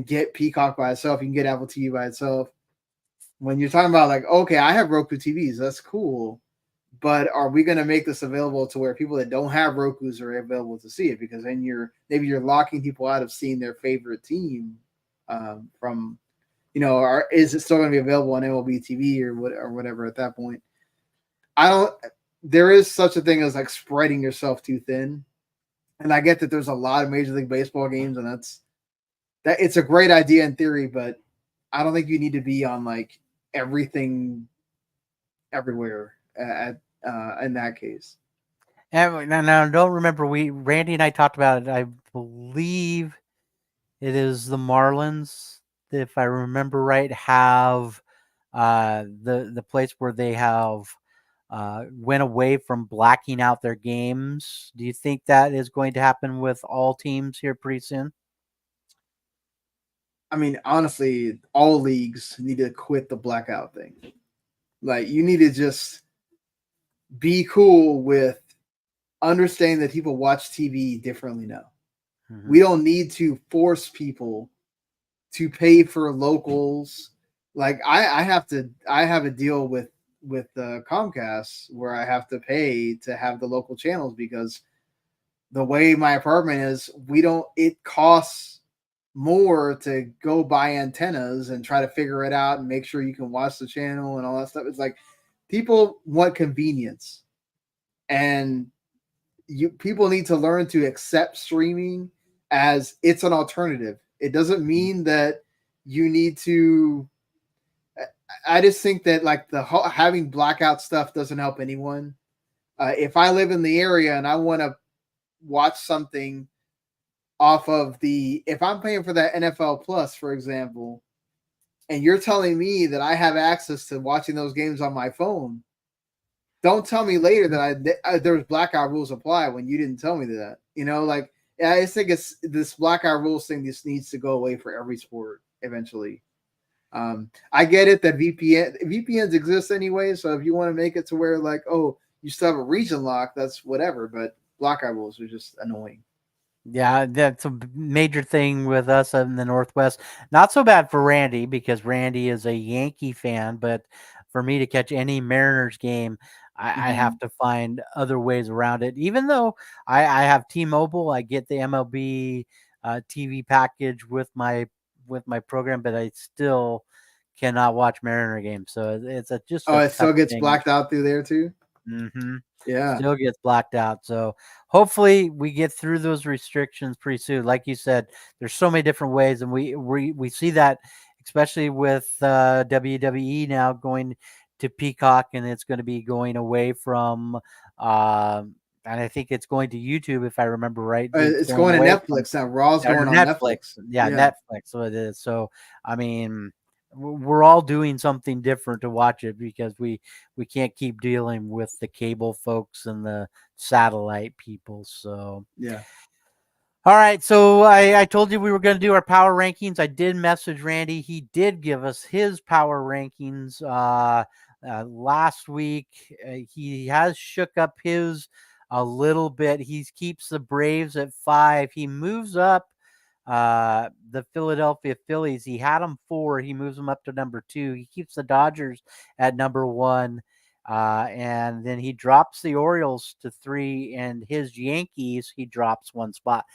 S2: get Peacock by itself, you can get Apple TV by itself. When you're talking about like, okay, I have Roku TVs, that's cool, but are we going to make this available to where people that don't have Roku's are available to see it? Because then you're locking people out of seeing their favorite team from, or is it still going to be available on MLB TV or whatever at that point? I don't. There is such a thing as like spreading yourself too thin, and I get that there's a lot of Major League Baseball games, and that it's a great idea in theory, but I don't think you need to be on like everything everywhere in that case.
S1: And now, don't remember, Randy and I talked about it. I believe it is the Marlins, if I remember right, have the place where they have went away from blacking out their games. Do you think that is going to happen with all teams here pretty soon?
S2: I mean, honestly, all leagues need to quit the blackout thing. Like, you need to just be cool with understanding that people watch TV differently now. Mm-hmm. We don't need to force people to pay for locals. Like I have a deal with Comcast where I have to pay to have the local channels, because the way my apartment is, it costs more to go buy antennas and try to figure it out and make sure you can watch the channel and all that stuff. It's like people want convenience, and people need to learn to accept streaming as it's an alternative. It doesn't mean that you need to. I just think that like having blackout stuff doesn't help anyone. If I live in the area and I want to watch something off of if I'm paying for that NFL Plus, for example, and you're telling me that I have access to watching those games on my phone, don't tell me later that there's blackout rules apply when you didn't tell me that. Like Yeah, I just think it's this blackout rules thing. This needs to go away for every sport eventually. I get it that VPNs exist anyway, so if you want to make it to where like, oh, you still have a region lock, that's whatever. But blackout rules are just annoying.
S1: Yeah, that's a major thing with us in the Northwest. Not so bad for Randy because Randy is a Yankee fan, but for me to catch any Mariners game, I
S2: Mm-hmm.
S1: have to find other ways around it. Even though I have T-Mobile, I get the MLB TV package with my program, but I still cannot watch Mariner games. So it's just
S2: Oh,
S1: a
S2: it
S1: tough
S2: still gets
S1: thing.
S2: blacked out through there too.
S1: Mhm.
S2: Yeah.
S1: Still gets blacked out. So hopefully we get through those restrictions pretty soon. Like you said, there's so many different ways, and we see that especially with WWE now going to Peacock, and it's going to be going away from. And I think it's going to YouTube if I remember right. It's
S2: It's
S1: going
S2: going to
S1: away from
S2: Netflix now. Raw's
S1: or
S2: going on
S1: Netflix.
S2: Netflix.
S1: Yeah,
S2: Yeah.
S1: Netflix. So it is. So I mean, we're all doing something different to watch it because we can't keep dealing with the cable folks and the satellite people. So
S2: Yeah.
S1: all right, so I told you we were going to do our power rankings. I did message Randy. He did give us his power rankings last week. He has shook up his a little bit. He keeps the Braves at 5. He moves up the Philadelphia Phillies. He had them 4. He moves them up to number 2. He keeps the Dodgers at number 1. And then he drops the Orioles to 3, and his Yankees, he drops 1 spot.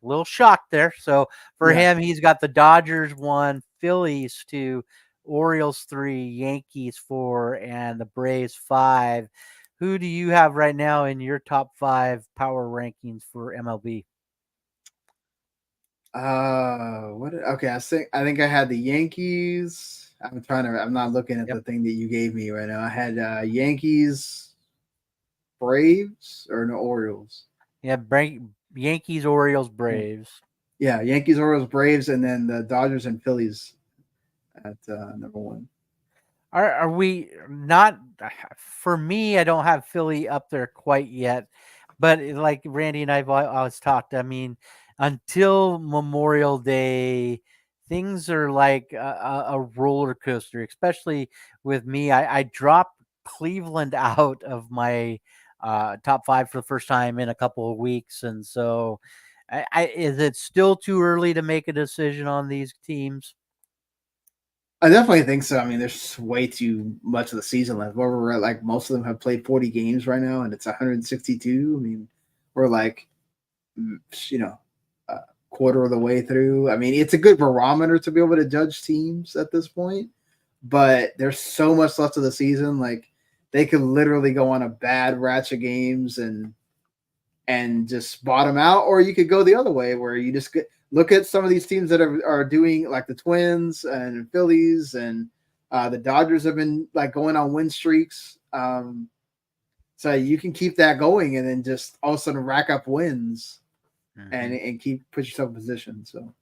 S1: A little shocked there. So for
S2: Yeah.
S1: him, he's got the Dodgers 1, Phillies 2, Orioles 3, Yankees 4, and the Braves 5. Who do you have right now in your top 5 power rankings for MLB?
S2: Okay, I think I had the Yankees. I'm not looking at
S1: Yep.
S2: the thing that you gave me right now. I had Yankees, Braves, or no Orioles.
S1: Yeah, Yankees, Orioles, Braves.
S2: Yeah, Yankees, Orioles, Braves, and then the Dodgers and Phillies at number one.
S1: Are we not for me, I don't have Philly up there quite yet, but like Randy and I've always talked, I mean, until Memorial Day, things are like a roller coaster, especially with me. I dropped Cleveland out of my top 5 for the first time in a couple of weeks, and so is it still too early to make a decision on these teams?
S2: I definitely think so. I mean, there's way too much of the season left. Where we're at, like most of them have played 40 games right now, and it's 162. I mean, we're like, mm, you know, a quarter of the way through. I mean, it's a good barometer to be able to judge teams at this point, but there's so much left of the season. Like they could literally go on a bad ratchet of games and just bottom out, or you could go the other way where you just look at some of these teams that are doing like the Twins and Phillies and the Dodgers have been like going on win streaks. So you can keep that going and then just all of a sudden rack up wins
S1: Mhm.
S2: and keep put yourself in position. So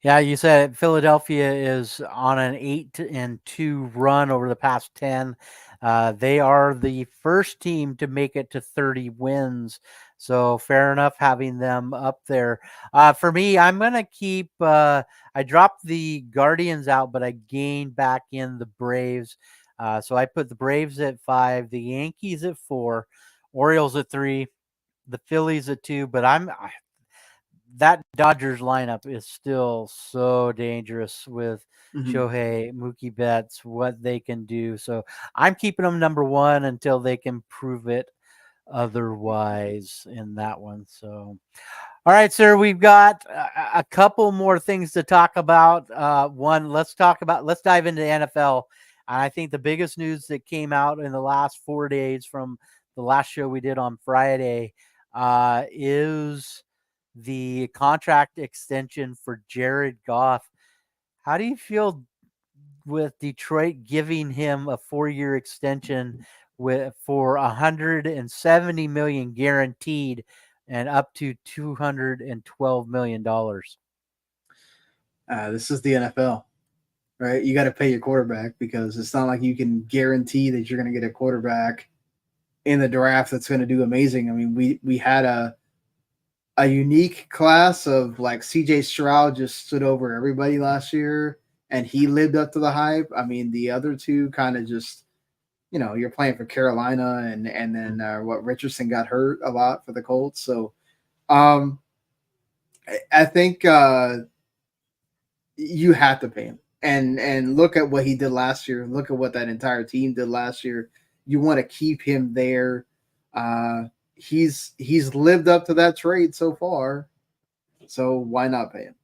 S1: Yeah, you said Philadelphia is on an 8-2 run over the past 10. They are the first team to make it to 30 wins. So fair enough having them up there. For me, I'm going to keep, I dropped the Guardians out, but I gained back in the Braves. So I put the Braves at 5, the Yankees at 4, Orioles at 3, the Phillies at 2, but that Dodgers lineup is still so dangerous with
S2: mhm.
S1: Shohei, Mookie Betts, what they can do. So I'm keeping them number 1 until they can prove it otherwise in that one. So, all right, sir, we've got a couple more things to talk about. One, let's dive into the NFL. I think the biggest news that came out in the last 4 days from the last show we did on Friday is the contract extension for Jared Goff. How do you feel with Detroit giving him a 4-year extension with for 170 million guaranteed and up to 212 million dollars?
S2: This is the NFL, right? You got to pay your quarterback because it's not like you can guarantee that you're going to get a quarterback in the draft that's going to do amazing. I mean, we had a unique class of like CJ Stroud just stood over everybody last year and he lived up to the hype. I mean, the other two kind of just, you're playing for Carolina and then what Richardson got hurt a lot for the Colts. So um, I think you have to pay him. And look at what he did last year. Look at what that entire team did last year. You want to keep him there. Uh, he's lived up to that trade so far. So why not pay him?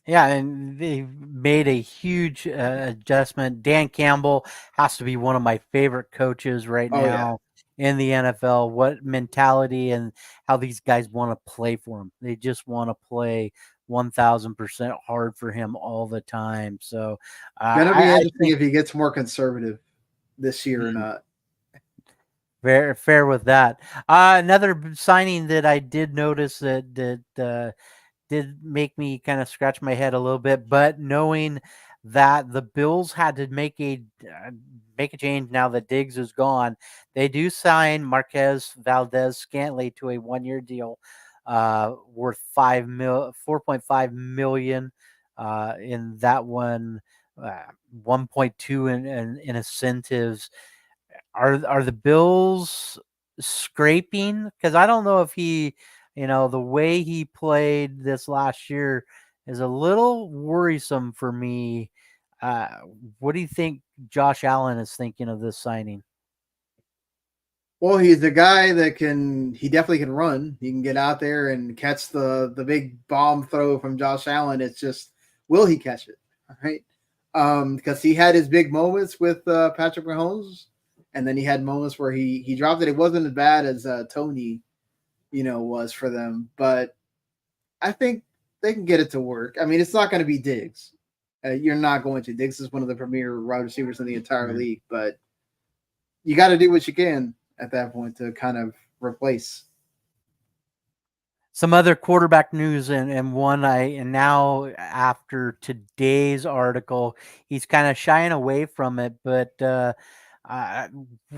S1: Yeah, and they made a huge adjustment. Dan Campbell has to be one of my favorite coaches right
S2: Oh yeah,
S1: now in the NFL. What mentality and how these guys want to play for him. They just want to play 1000% hard for him all the time. So
S2: gonna be
S1: I
S2: interesting
S1: think
S2: if he gets more conservative this year or
S1: mm,
S2: not.
S1: fair with that. Another signing that I did notice that did make me kind of scratch my head a little bit, but knowing that the Bills had to make a change now that Diggs is gone, they do sign Marquez Valdez Scantling to a 1 year deal, worth 4.5 million, in that one, uh, 1.2 in incentives. Are the Bills scraping? Because I don't know if the way he played this last year is a little worrisome for me. Uh, what do you think Josh Allen is thinking of this signing?
S2: Well, he's the guy that he definitely can run. He can get out there and catch the big bomb throw from Josh Allen. It's just, will he catch it? All right. Because he had his big moments with Patrick Mahomes, and then he had moments where he dropped it. It wasn't as bad as Tony, was for them, but I think they can get it to work. I mean, it's not going to be Diggs. You're not going to. Diggs is one of the premier wide receivers in the entire
S1: Mhm.
S2: league, but you got to do what you can at that point to kind of replace.
S1: Some other quarterback news, and one and now after today's article, he's kind of shying away from it. But uh,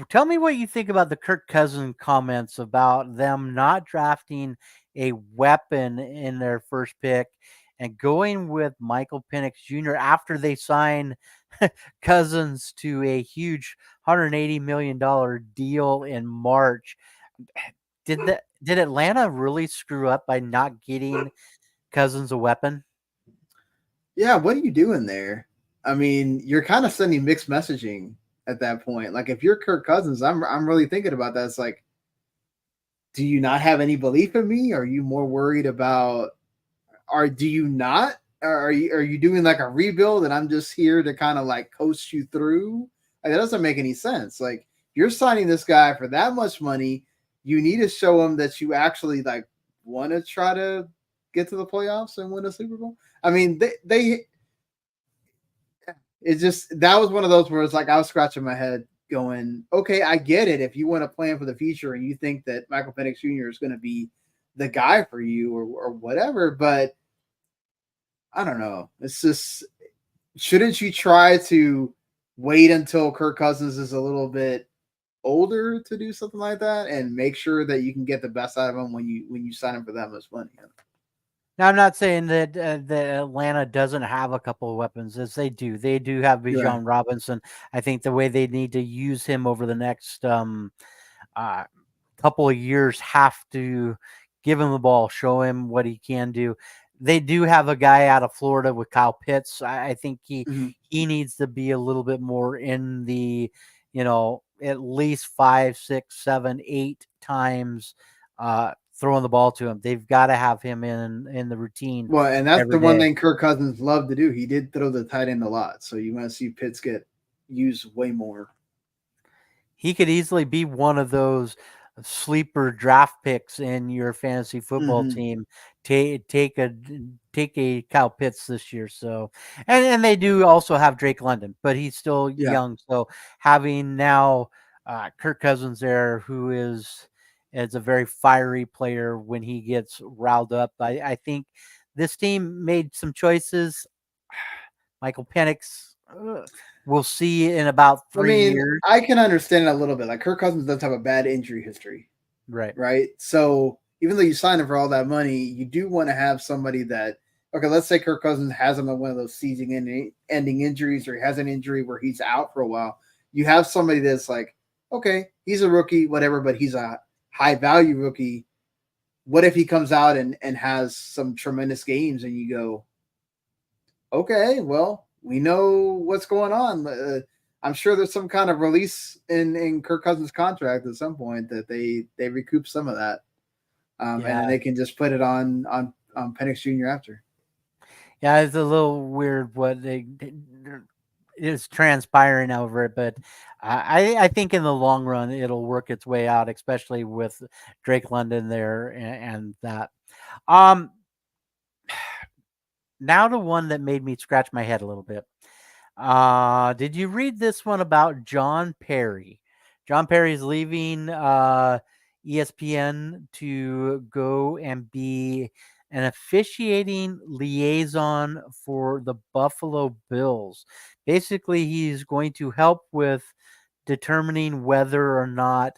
S1: tell me what you think about the Kirk Cousins comments about them not drafting a weapon in their first pick and going with Michael Penix Jr. after they sign Cousins to a huge $180 million deal in March. Did Atlanta really screw up by not getting Cousins a weapon?
S2: Yeah, what are you doing there? I mean, you're kind of sending mixed messaging at that point. Like if you're Kirk Cousins, I'm really thinking about that. It's like, do you not have any belief in me? Are you more worried about or do you not? Or are you doing like a rebuild and I'm just here to kind of like coast you through? Like, that doesn't make any sense. Like you're signing this guy for that much money. You need to show him that you actually like want to try to get to the playoffs and win a Super Bowl. I mean, they it's just that was one of those where it's like I was scratching my head going, okay, I get it. If you want to plan for the future and you think that Michael Penix Jr. is going to be the guy for you or whatever, but I don't know. It's just shouldn't you try to wait until Kirk Cousins is a little bit older to do something like that and make sure that you can get the best out of him when you sign him for that much money?
S1: Now, I'm not saying that Atlanta doesn't have a couple of weapons, as they do. They do have
S2: Yeah.
S1: Bijan Robinson. I think the way they need to use him over the next uh, couple of years have to give him the ball, show him what he can do. They do have a guy out of Florida with Kyle Pitts. I think
S2: Mhm.
S1: he needs to be a little bit more in at least 5, 6, 7, 8 times throwing the ball to him. They've got to have him in the routine
S2: Well, and that's
S1: every
S2: the one
S1: day.
S2: thing Kirk Cousins loved to do. He did throw the tight end a lot, so you want to see Pitts get used way more.
S1: He could easily be one of those sleeper draft picks in your fantasy football
S2: Hmm.
S1: team. Take a Kyle Pitts this year. So, and they do also have Drake London, but he's still
S2: Yeah.
S1: young. So having now Kirk Cousins there, who is a very fiery player when he gets riled up. I think this team made some choices. Michael Penix, we'll see in about
S2: I
S1: three
S2: mean,
S1: years.
S2: I can understand it a little bit. Like Kirk Cousins does have a bad injury history,
S1: Right.
S2: right? So even though you sign him for all that money, you do want to have somebody that, okay, let's say Kirk Cousins has him on one of those season-ending injuries, or he has an injury where he's out for a while. You have somebody that's like, okay, he's a rookie, whatever, but he's a high value rookie. What if he comes out and has some tremendous games, and you go, okay, well, we know what's going on. I'm sure there's some kind of release in Kirk Cousins' contract at some point that they recoup some of that, and then
S1: Yeah.
S2: they can just put it on Penix Jr. after.
S1: Yeah, it's a little weird what they is transpiring over it, but I think in the long run it'll work its way out, especially with Drake London there and that. Um, Now the one that made me scratch my head a little bit. Did you read this one about John Perry? John Perry's leaving ESPN to go and be an officiating liaison for the Buffalo Bills. Basically, he's going to help with determining whether or not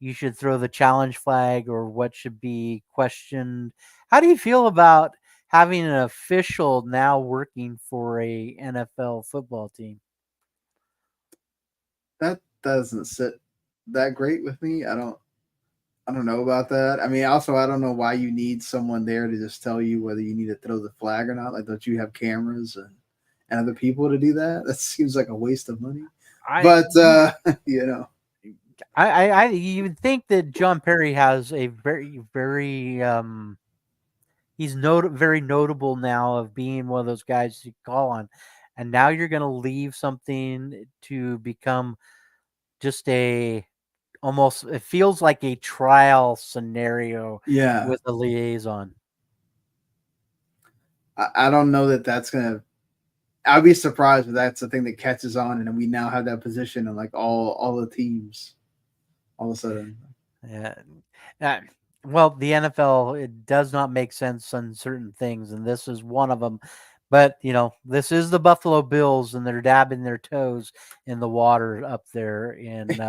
S1: you should throw the challenge flag or what should be questioned. How do you feel about having an official now working for a NFL football team?
S2: That doesn't sit that great with me. I don't know about that. I mean, also I don't know why you need someone there to just tell you whether you need to throw the flag or not. Like, don't you have cameras and other people to do that? That seems like a waste of money.
S1: I
S2: But you know,
S1: you would think that John Perry has a very he's very notable now of being one of those guys you call on, and now you're going to leave something to become just a almost it feels like a trial scenario
S2: yeah,
S1: with a liaison.
S2: I don't know that that's gonna. I'd be surprised if that's the thing that catches on, and then we now have that position in like all the teams all of a sudden.
S1: Yeah. Uh, well, the NFL it does not make sense on certain things, and this is one of them. But this is the Buffalo Bills, and they're dabbing their toes in the water up there in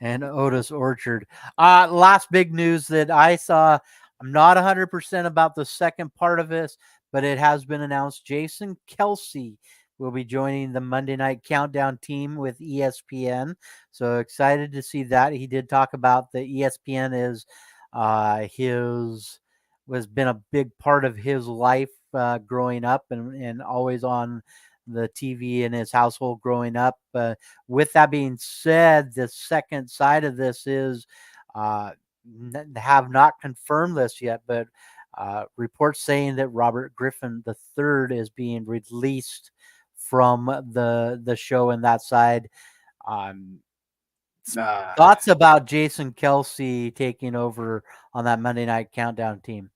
S1: and Otis Orchard. Last big news that I saw. I'm not 100% about the second part of this, but it has been announced. Jason Kelsey will be joining the Monday Night Countdown team with ESPN. So excited to see that. He did talk about the ESPN is his was been a big part of his life growing up and always on the TV in his household growing up. With that being said, the second side of this is uh, have not confirmed this yet, but reports saying that Robert Griffin III is being released from the show and that side. Um,
S2: Nah,
S1: Thoughts about Jason Kelsey taking over on that Monday Night Countdown team?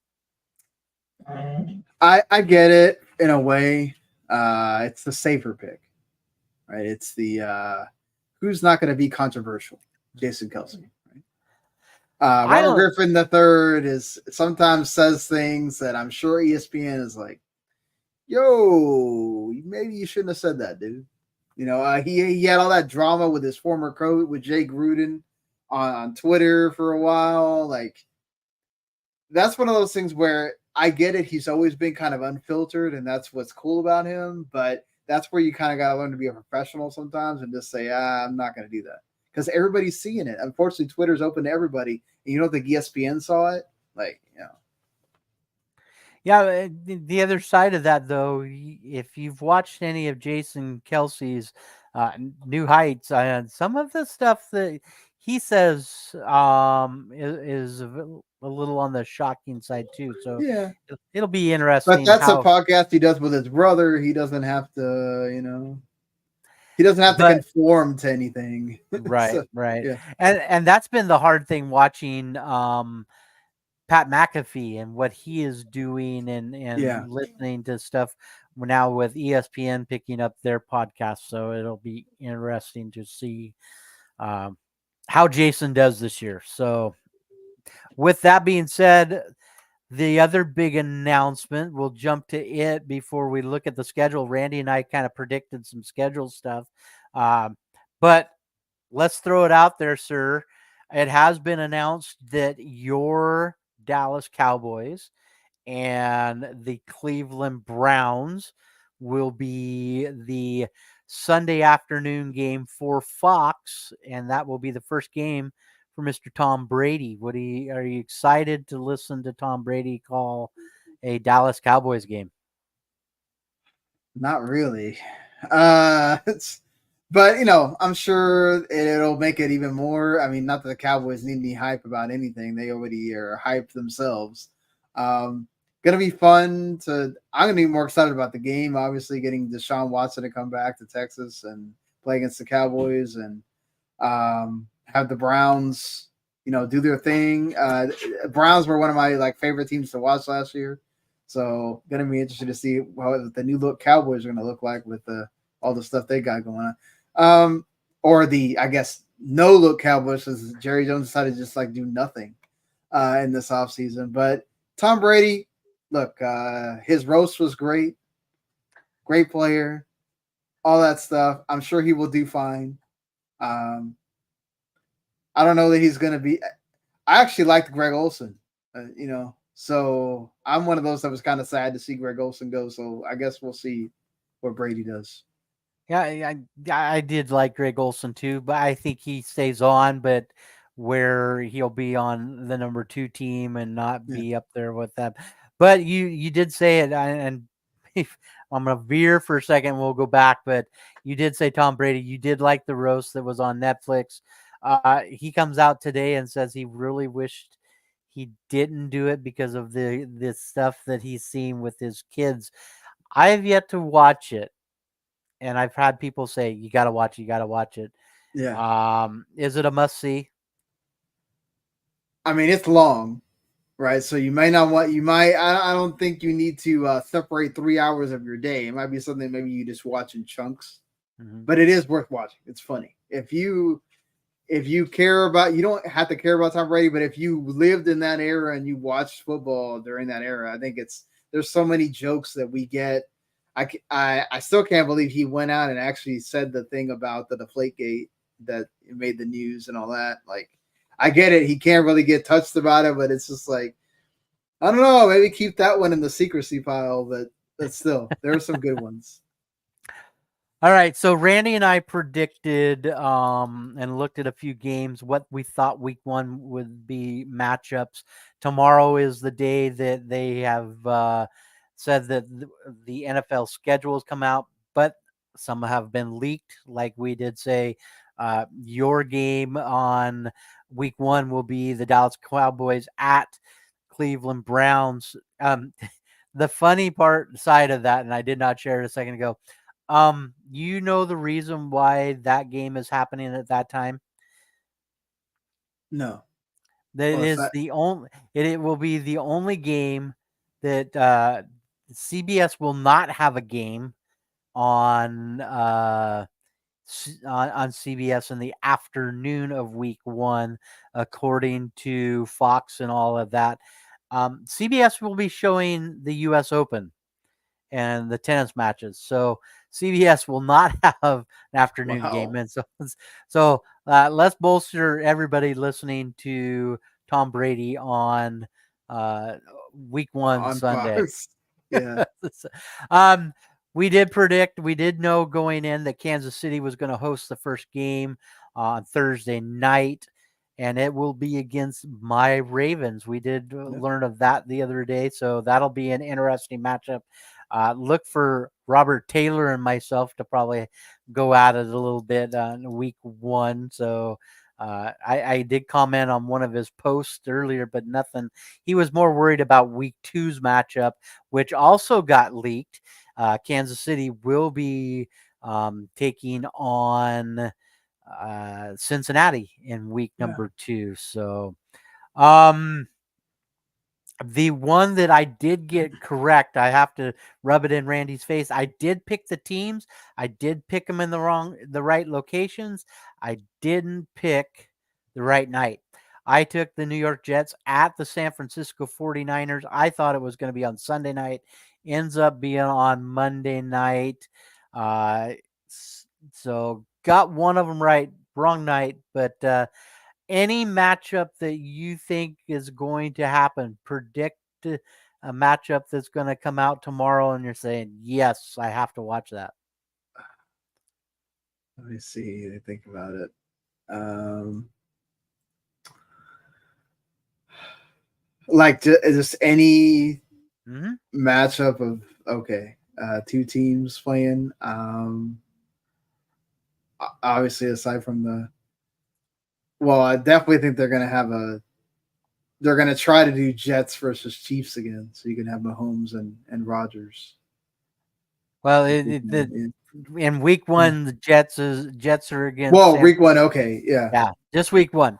S2: I get it in a way. It's the safer pick, right? It's the who's not going to be controversial, Jason Kelsey.
S1: I
S2: Robert
S1: don't.
S2: Griffin the third is sometimes says things that I'm sure ESPN is like, "Yo, maybe you shouldn't have said that, dude." He had all that drama with his former coach with Jay Gruden on Twitter for a while. Like, that's one of those things where I get it. He's always been kind of unfiltered, and that's what's cool about him. But that's where you kind of got to learn to be a professional sometimes and just say, I'm not going to do that because everybody's seeing it. Unfortunately, Twitter's open to everybody, and you don't think ESPN saw it? Like,
S1: Yeah, the other side of that, though, if you've watched any of Jason Kelsey's New Heights, some of the stuff that he says is a little on the shocking side too. So
S2: yeah.
S1: it'll be
S2: But
S1: interesting
S2: that's a
S1: how.
S2: podcast he does with his brother. He doesn't have to, he doesn't have to
S1: But
S2: conform to anything.
S1: right,
S2: So,
S1: right,
S2: yeah,
S1: and that's been the hard thing watching Pat McAfee and what he is doing
S2: yeah.
S1: and listening to stuff now with ESPN picking up their podcast. So it'll be interesting to see um, how Jason does this year. So with that being said, the other big announcement, we'll jump to it before we look at the schedule. Randy and I kind of predicted some schedule stuff. But let's throw it out there, sir. It has been announced that your Dallas Cowboys, and the Cleveland Browns will be the Sunday afternoon game for Fox, and that will be the first game for Mr. Tom Brady. Are you excited to listen to Tom Brady call a Dallas Cowboys game?
S2: Not really. But I'm sure it'll make it even more. I mean, not that the Cowboys need any hype about anything; they already are hyped themselves. Um, gonna be fun to. I'm gonna be more excited about the game. Obviously, getting Deshaun Watson to come back to Texas and play against the Cowboys, and have the Browns, do their thing. Browns were one of my favorite teams to watch last year. So gonna be interested to see what the new look Cowboys are gonna look like with all the stuff they got going on. Or the I guess no look Cowboys because Jerry Jones decided to just do nothing in this offseason. But Tom Brady, look, his roast was great player, all that stuff. I'm sure he will do fine. Um, I don't know that he's gonna be. I actually liked Greg Olson, so I'm one of those that was kind of sad to see Greg Olson go. So I guess we'll see what Brady does.
S1: Yeah, I did like Greg Olson too, but I think he stays on, but where he'll be on the number 2 team and not
S2: Yeah,
S1: be up there with them. But you did say it, and if, I'm gonna veer for a second. We'll go back, but you did say Tom Brady. You did like the roast that was on Netflix. He comes out today and says he really wished he didn't do it because of the stuff that he's seen with his kids. I've yet to watch it, and I've had people say you got to watch it, you got to watch it.
S2: yeah.
S1: Is it a must see?
S2: I mean, it's long, right? So you may not want. You might. I don't think you need to separate 3 hours of your day. It might be something maybe you just watch in chunks,
S1: Mm-hmm.
S2: but it is worth watching. It's funny if you care about. You don't have to care about Tom Brady, but if you lived in that era and you watched football during that era, I think there's so many jokes that we get. I still can't believe he went out and actually said the thing about the Deflategate that made the news and all that. I get it. He can't really get touched about it, but it's just I don't know. Maybe keep that one in the secrecy pile, but still, there are some good ones.
S1: All right, so Randy and I predicted and looked at a few games what we thought week 1 would be matchups. Tomorrow is the day that they have said that the NFL schedule has come out, but some have been leaked. Like we did say, your game on week 1 will be the Dallas Cowboys at Cleveland Browns. The funny part side of that, and I did not share it a second ago, you know the reason why that game is happening at that time?
S2: No.
S1: That it
S2: Well, it's
S1: is
S2: not.
S1: the only it will be the only game that CBS will not have a game on on CBS in the afternoon of week 1, according to Fox and all of that. CBS will be showing the US Open and the tennis matches. So CBS will not have an afternoon game,
S2: Wow.
S1: and let's bolster everybody listening to Tom Brady on uh, week 1
S2: On
S1: Sunday.
S2: Fox. Yeah.
S1: um, we did predict, we did know going in that Kansas City was going to host the first game on Thursday night, and it will be against my Ravens. We did
S2: Yeah.
S1: learn of that the other day, so that'll be an interesting matchup. Look for Robert Taylor and myself to probably go at it a little bit on week 1. So I did comment on one of his posts earlier, but nothing. He was more worried about week 2's matchup, which also got leaked. Kansas City will be taking on Cincinnati in week
S2: Yeah.
S1: number 2. So, um, the one that I did get correct, I have to rub it in Randy's face. I did pick the teams. I did pick them in the right locations. I didn't pick the right night. I took the New York Jets at the San Francisco 49ers. I thought it was going to be on Sunday night. Ends up being on Monday night. Uh, so got one of them right, wrong night, but Any matchup that you think is going to happen, predict a matchup that's going to come out tomorrow, and you're saying, yes, I have to watch that.
S2: Let me see. I think about it. Um, like just any
S1: Mm-hmm.
S2: matchup of okay, two teams playing. Obviously, aside from the well, I definitely think they're gonna have a. They're gonna try to do Jets versus Chiefs again, so you can have Mahomes and Rogers.
S1: Well,
S2: I think,
S1: in week
S2: yeah.
S1: one, the Jets are against
S2: Well,
S1: San.
S2: week one, okay, yeah,
S1: Yeah, just week one.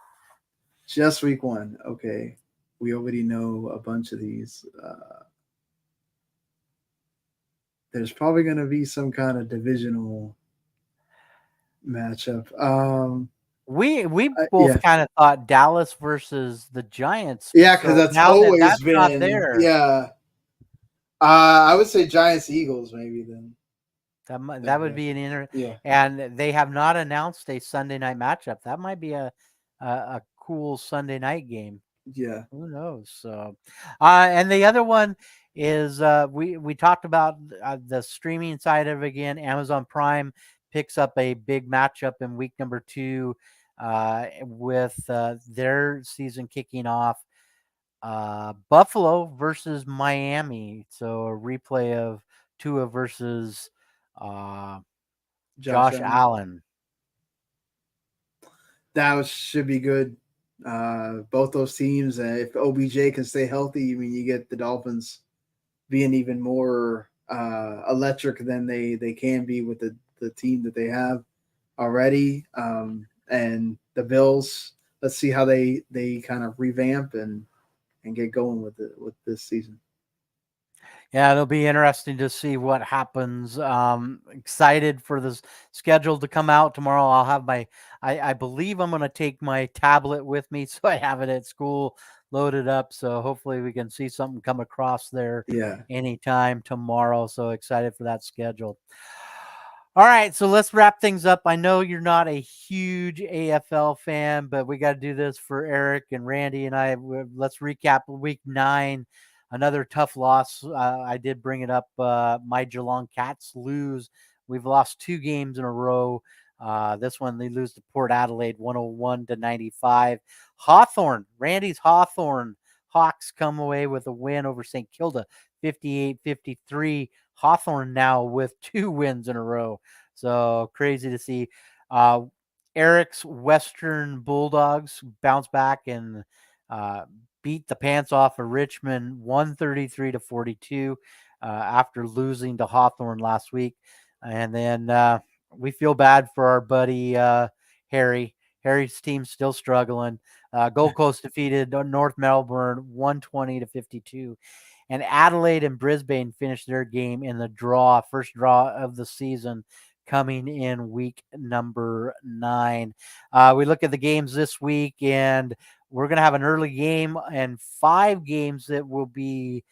S2: just week one, okay. We already know a bunch of these. There's probably gonna be some kind of divisional matchup.
S1: We both
S2: Yeah,
S1: kind of thought Dallas versus the Giants.
S2: yeah, because
S1: So
S2: that's
S1: now that
S2: always
S1: that's not
S2: been
S1: there,
S2: yeah. I would say Giants Eagles maybe then.
S1: that
S2: Then
S1: would
S2: yeah,
S1: be
S2: yeah,
S1: and they have not announced a Sunday night matchup. That might be a cool Sunday night game.
S2: yeah.
S1: Who knows? So, and the other one is we talked about the streaming side of it again. Amazon Prime picks up a big matchup in week number 2 with their season kicking off. Buffalo versus Miami. So a replay of Tua versus uh,
S2: Josh
S1: Josh
S2: Allen.
S1: Allen.
S2: Should be good. Both those teams, if OBJ can stay healthy, I mean, you get the Dolphins being even more electric than they can be with the team that they have already. And the Bills, let's see how they kind of revamp and get going with this season.
S1: Yeah, it'll be interesting to see what happens. Excited for this schedule to come out tomorrow. I'll have I believe I'm going to take my tablet with me, so I have it at school loaded up. So hopefully we can see something come across there
S2: Yeah,
S1: anytime tomorrow. So excited for that schedule. All right, so let's wrap things up. I know you're not a huge AFL fan, but we got to do this for Eric and Randy and I. Let's recap week 9. Another tough loss. I did bring it up. My Geelong Cats lose. We've lost 2 games in a row. This one they lose to Port Adelaide 101-95. Hawthorn, Randy's Hawthorn Hawks come away with a win over St. Kilda 58-53. Hawthorn now with 2 wins in a row. So crazy to see. Uh, Eric's Western Bulldogs bounce back and uh, beat the pants off of Richmond 133-42 after losing to Hawthorn last week. And then we feel bad for our buddy Harry. Harry's team's still struggling. Gold Coast defeated North Melbourne 120-52. And Adelaide and Brisbane finished their game in the draw, first draw of the season, coming in week number 9. We look at the games this week, and we're going to have an early game and 5 games that will be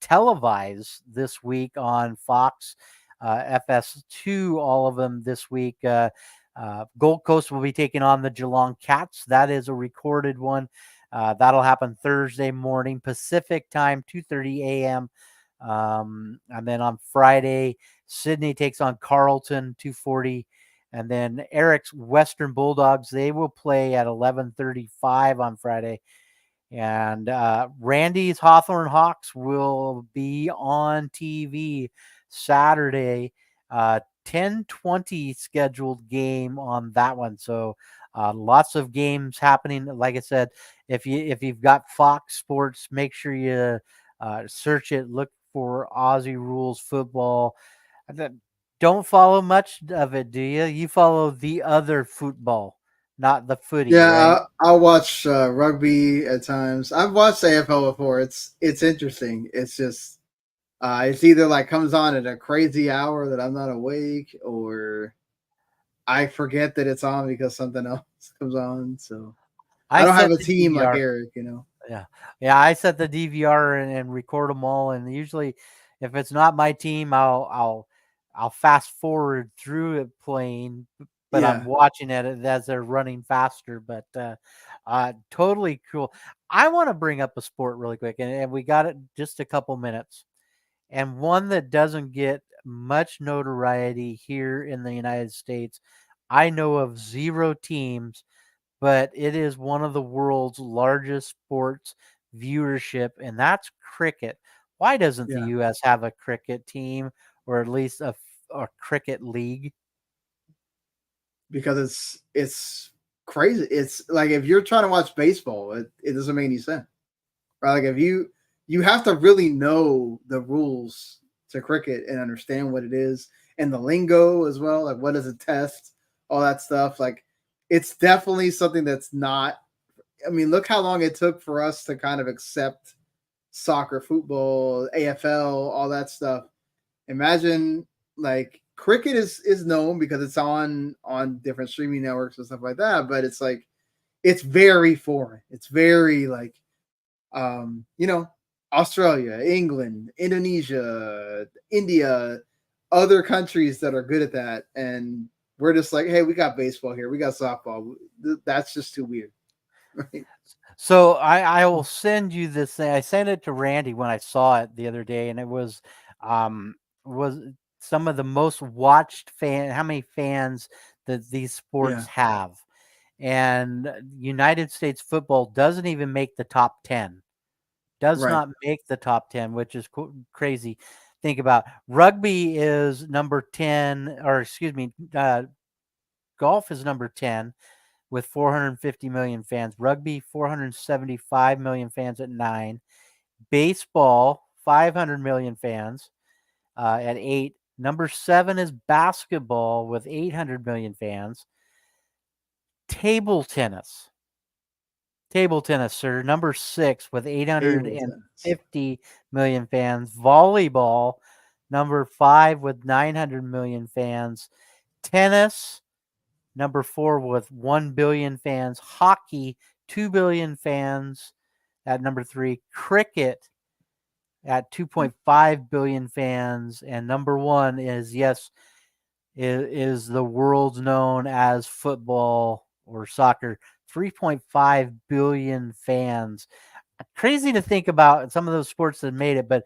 S1: televised this week on Fox, FS2, all of them this week. Gold Coast will be taking on the Geelong Cats. That is a recorded one. That'll happen Thursday morning Pacific time, 2:30 a.m. And then on Friday, Sydney takes on Carlton, 2:40. And then Eric's Western Bulldogs, they will play at 11:35 on Friday. And Randy's Hawthorn Hawks will be on TV Saturday, 10:20 scheduled game on that one. So lots of games happening. Like I said, if you've got Fox Sports, make sure you search it. Look for Aussie Rules Football. Don't follow much of it, do you? You follow the other football, not the footy, right?
S2: yeah. I'll watch rugby at times. I've watched AFL before. It's interesting. It's just it's either like comes on at a crazy hour that I'm not awake, or I forget that it's on because something else comes on. So I
S1: I
S2: don't have
S1: set
S2: a
S1: the
S2: team like
S1: DVR.
S2: Eric, you know.
S1: Yeah. Yeah, I set the DVR and record them all, and usually if it's not my team, I'll fast forward through it playing, but I'm
S2: Yeah,
S1: watching it as they're running faster. But totally cool. I want to bring up a sport really quick, and we got it just a couple minutes, and one that doesn't get much notoriety here in the United States. I know of zero teams, but it is one of the world's largest sports viewership, and that's cricket. Why doesn't the
S2: yeah,
S1: U.S. have a cricket team or at least a cricket league?
S2: because it's crazy. It's like if you're trying to watch baseball, it doesn't make any sense. Right? Like if you have to really know the rules to cricket and understand what it is and the lingo as well, like what is a test, all that stuff. Like it's definitely something that's not. I mean, look how long it took for us to kind of accept soccer, football, AFL, all that stuff. Imagine like cricket is known because it's on different streaming networks and stuff like that, but it's like it's very foreign. It's very like you know, Australia, England, Indonesia, India, other countries that are good at that. And we're just like, hey, we got baseball here, we got softball. That's just too weird. Right?
S1: So I will send you this thing. I sent it to Randy when I saw it the other day, and it was some of the most watched how many fans that these sports
S2: Yeah,
S1: have. And United States football doesn't even make the top 10. Does
S2: right.
S1: not make the top 10, which is crazy. Think about rugby is number 10, or excuse me, golf is number 10 with 450 million fans. Rugby, 475 million fans at 9. Baseball, 500 million fans at 8. Number 7 is basketball with 800 million fans. Table tennis. Table tennis, sir. Number 6 with
S2: Table tennis.
S1: 850 million fans. Volleyball, number 5 with 900 million fans. Tennis, number 4 with 1 billion fans. Hockey, 2 billion fans at number 3. Cricket at 2.5 billion fans. And number 1 is, yes, is the world's known as football or soccer. 3.5 billion fans. Crazy to think about some of those sports that made it, but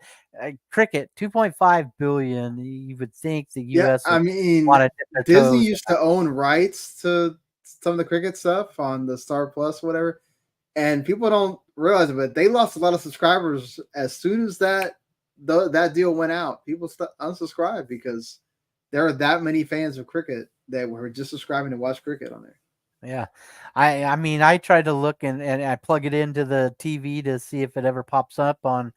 S1: cricket, 2.5 billion. You would think the
S2: Yeah,
S1: U.S.
S2: I
S1: would
S2: mean,
S1: want to dip their
S2: Disney
S1: toes in
S2: used
S1: that.
S2: to own rights to some of the cricket stuff on the Star Plus, whatever. And people don't realize it, but they lost a lot of subscribers as soon as that deal went out. People unsubscribed because there are that many fans of cricket that were just subscribing to watch cricket on there.
S1: Yeah. I mean, I tried to look and I plug it into the TV to see if it ever pops up on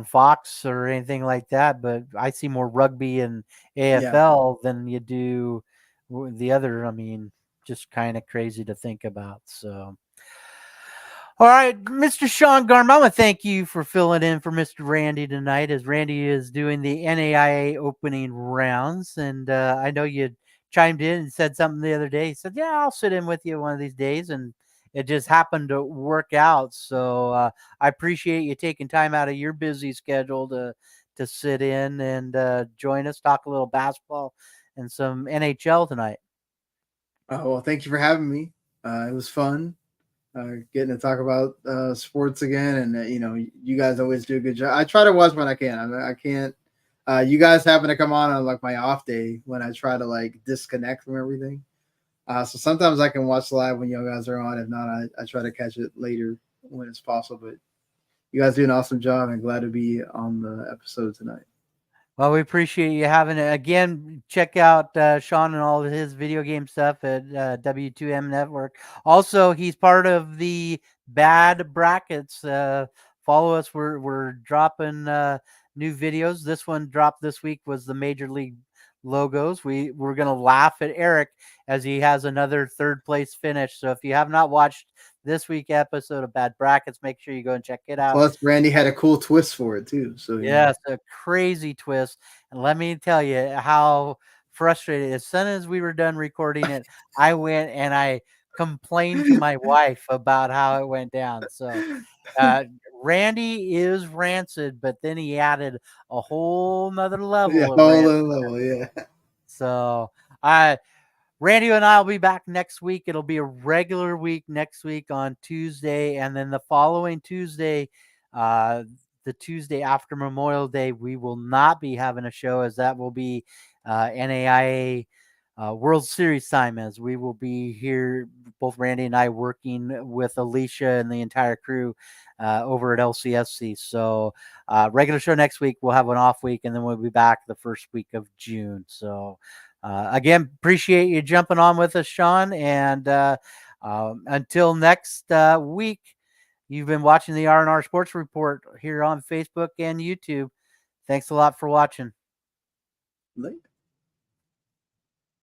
S1: Fox or anything like that, but I see more rugby and
S2: Yeah.
S1: AFL than you do the other. I mean, just kind of crazy to think about. So, all right, Mr. Sean Garmama, thank you for filling in for Mr. Randy tonight as Randy is doing the NAIA opening rounds. And I know you chimed in and said something the other day. He said, yeah, I'll sit in with you one of these days. And it just happened to work out. So I appreciate you taking time out of your busy schedule to sit in and join us, talk a little basketball and some NHL tonight.
S2: Well, thank you for having me. It was fun getting to talk about sports again, and you guys always do a good job. I try to watch when I can. I can't. You guys happen to come on like my off day when I try to like disconnect from everything. So sometimes I can watch live when you guys are on. If not, I try to catch it later when it's possible. But you guys do an awesome job, and glad to be on the episode tonight.
S1: Well, we appreciate you having it. Again, check out Sean and all of his video game stuff at W2M Network. Also, he's part of the Bad Brackets. Follow us. We're dropping new videos. This one dropped this week was the Major League logos. We're going to laugh at Eric as he has another third place finish. So if you have not watched this week episode of Bad Brackets, make sure you go and check it out.
S2: Plus, Randy had a cool twist for it too. So
S1: Yes, a crazy twist. And let me tell you how frustrated. As soon as we were done recording it, I went and I complained to my wife about how it went down. So uh, Randy is rancid, but then he added a whole nother
S2: yeah,
S1: level of
S2: whole
S1: rancid.
S2: other level. Yeah.
S1: So I Randy and I will be back next week. It'll be a regular week next week on Tuesday, and then the following Tuesday, the Tuesday after Memorial Day, we will not be having a show, as that will be NAIA World Series time, as we will be here, both Randy and I, working with Alicia and the entire crew over at LCSC. So regular show next week. We'll have an off week, and then we'll be back the first week of June. So again, appreciate you jumping on with us, Sean. And until next week, you've been watching the R&R Sports Report here on Facebook and YouTube. Thanks a lot for watching.
S2: Later.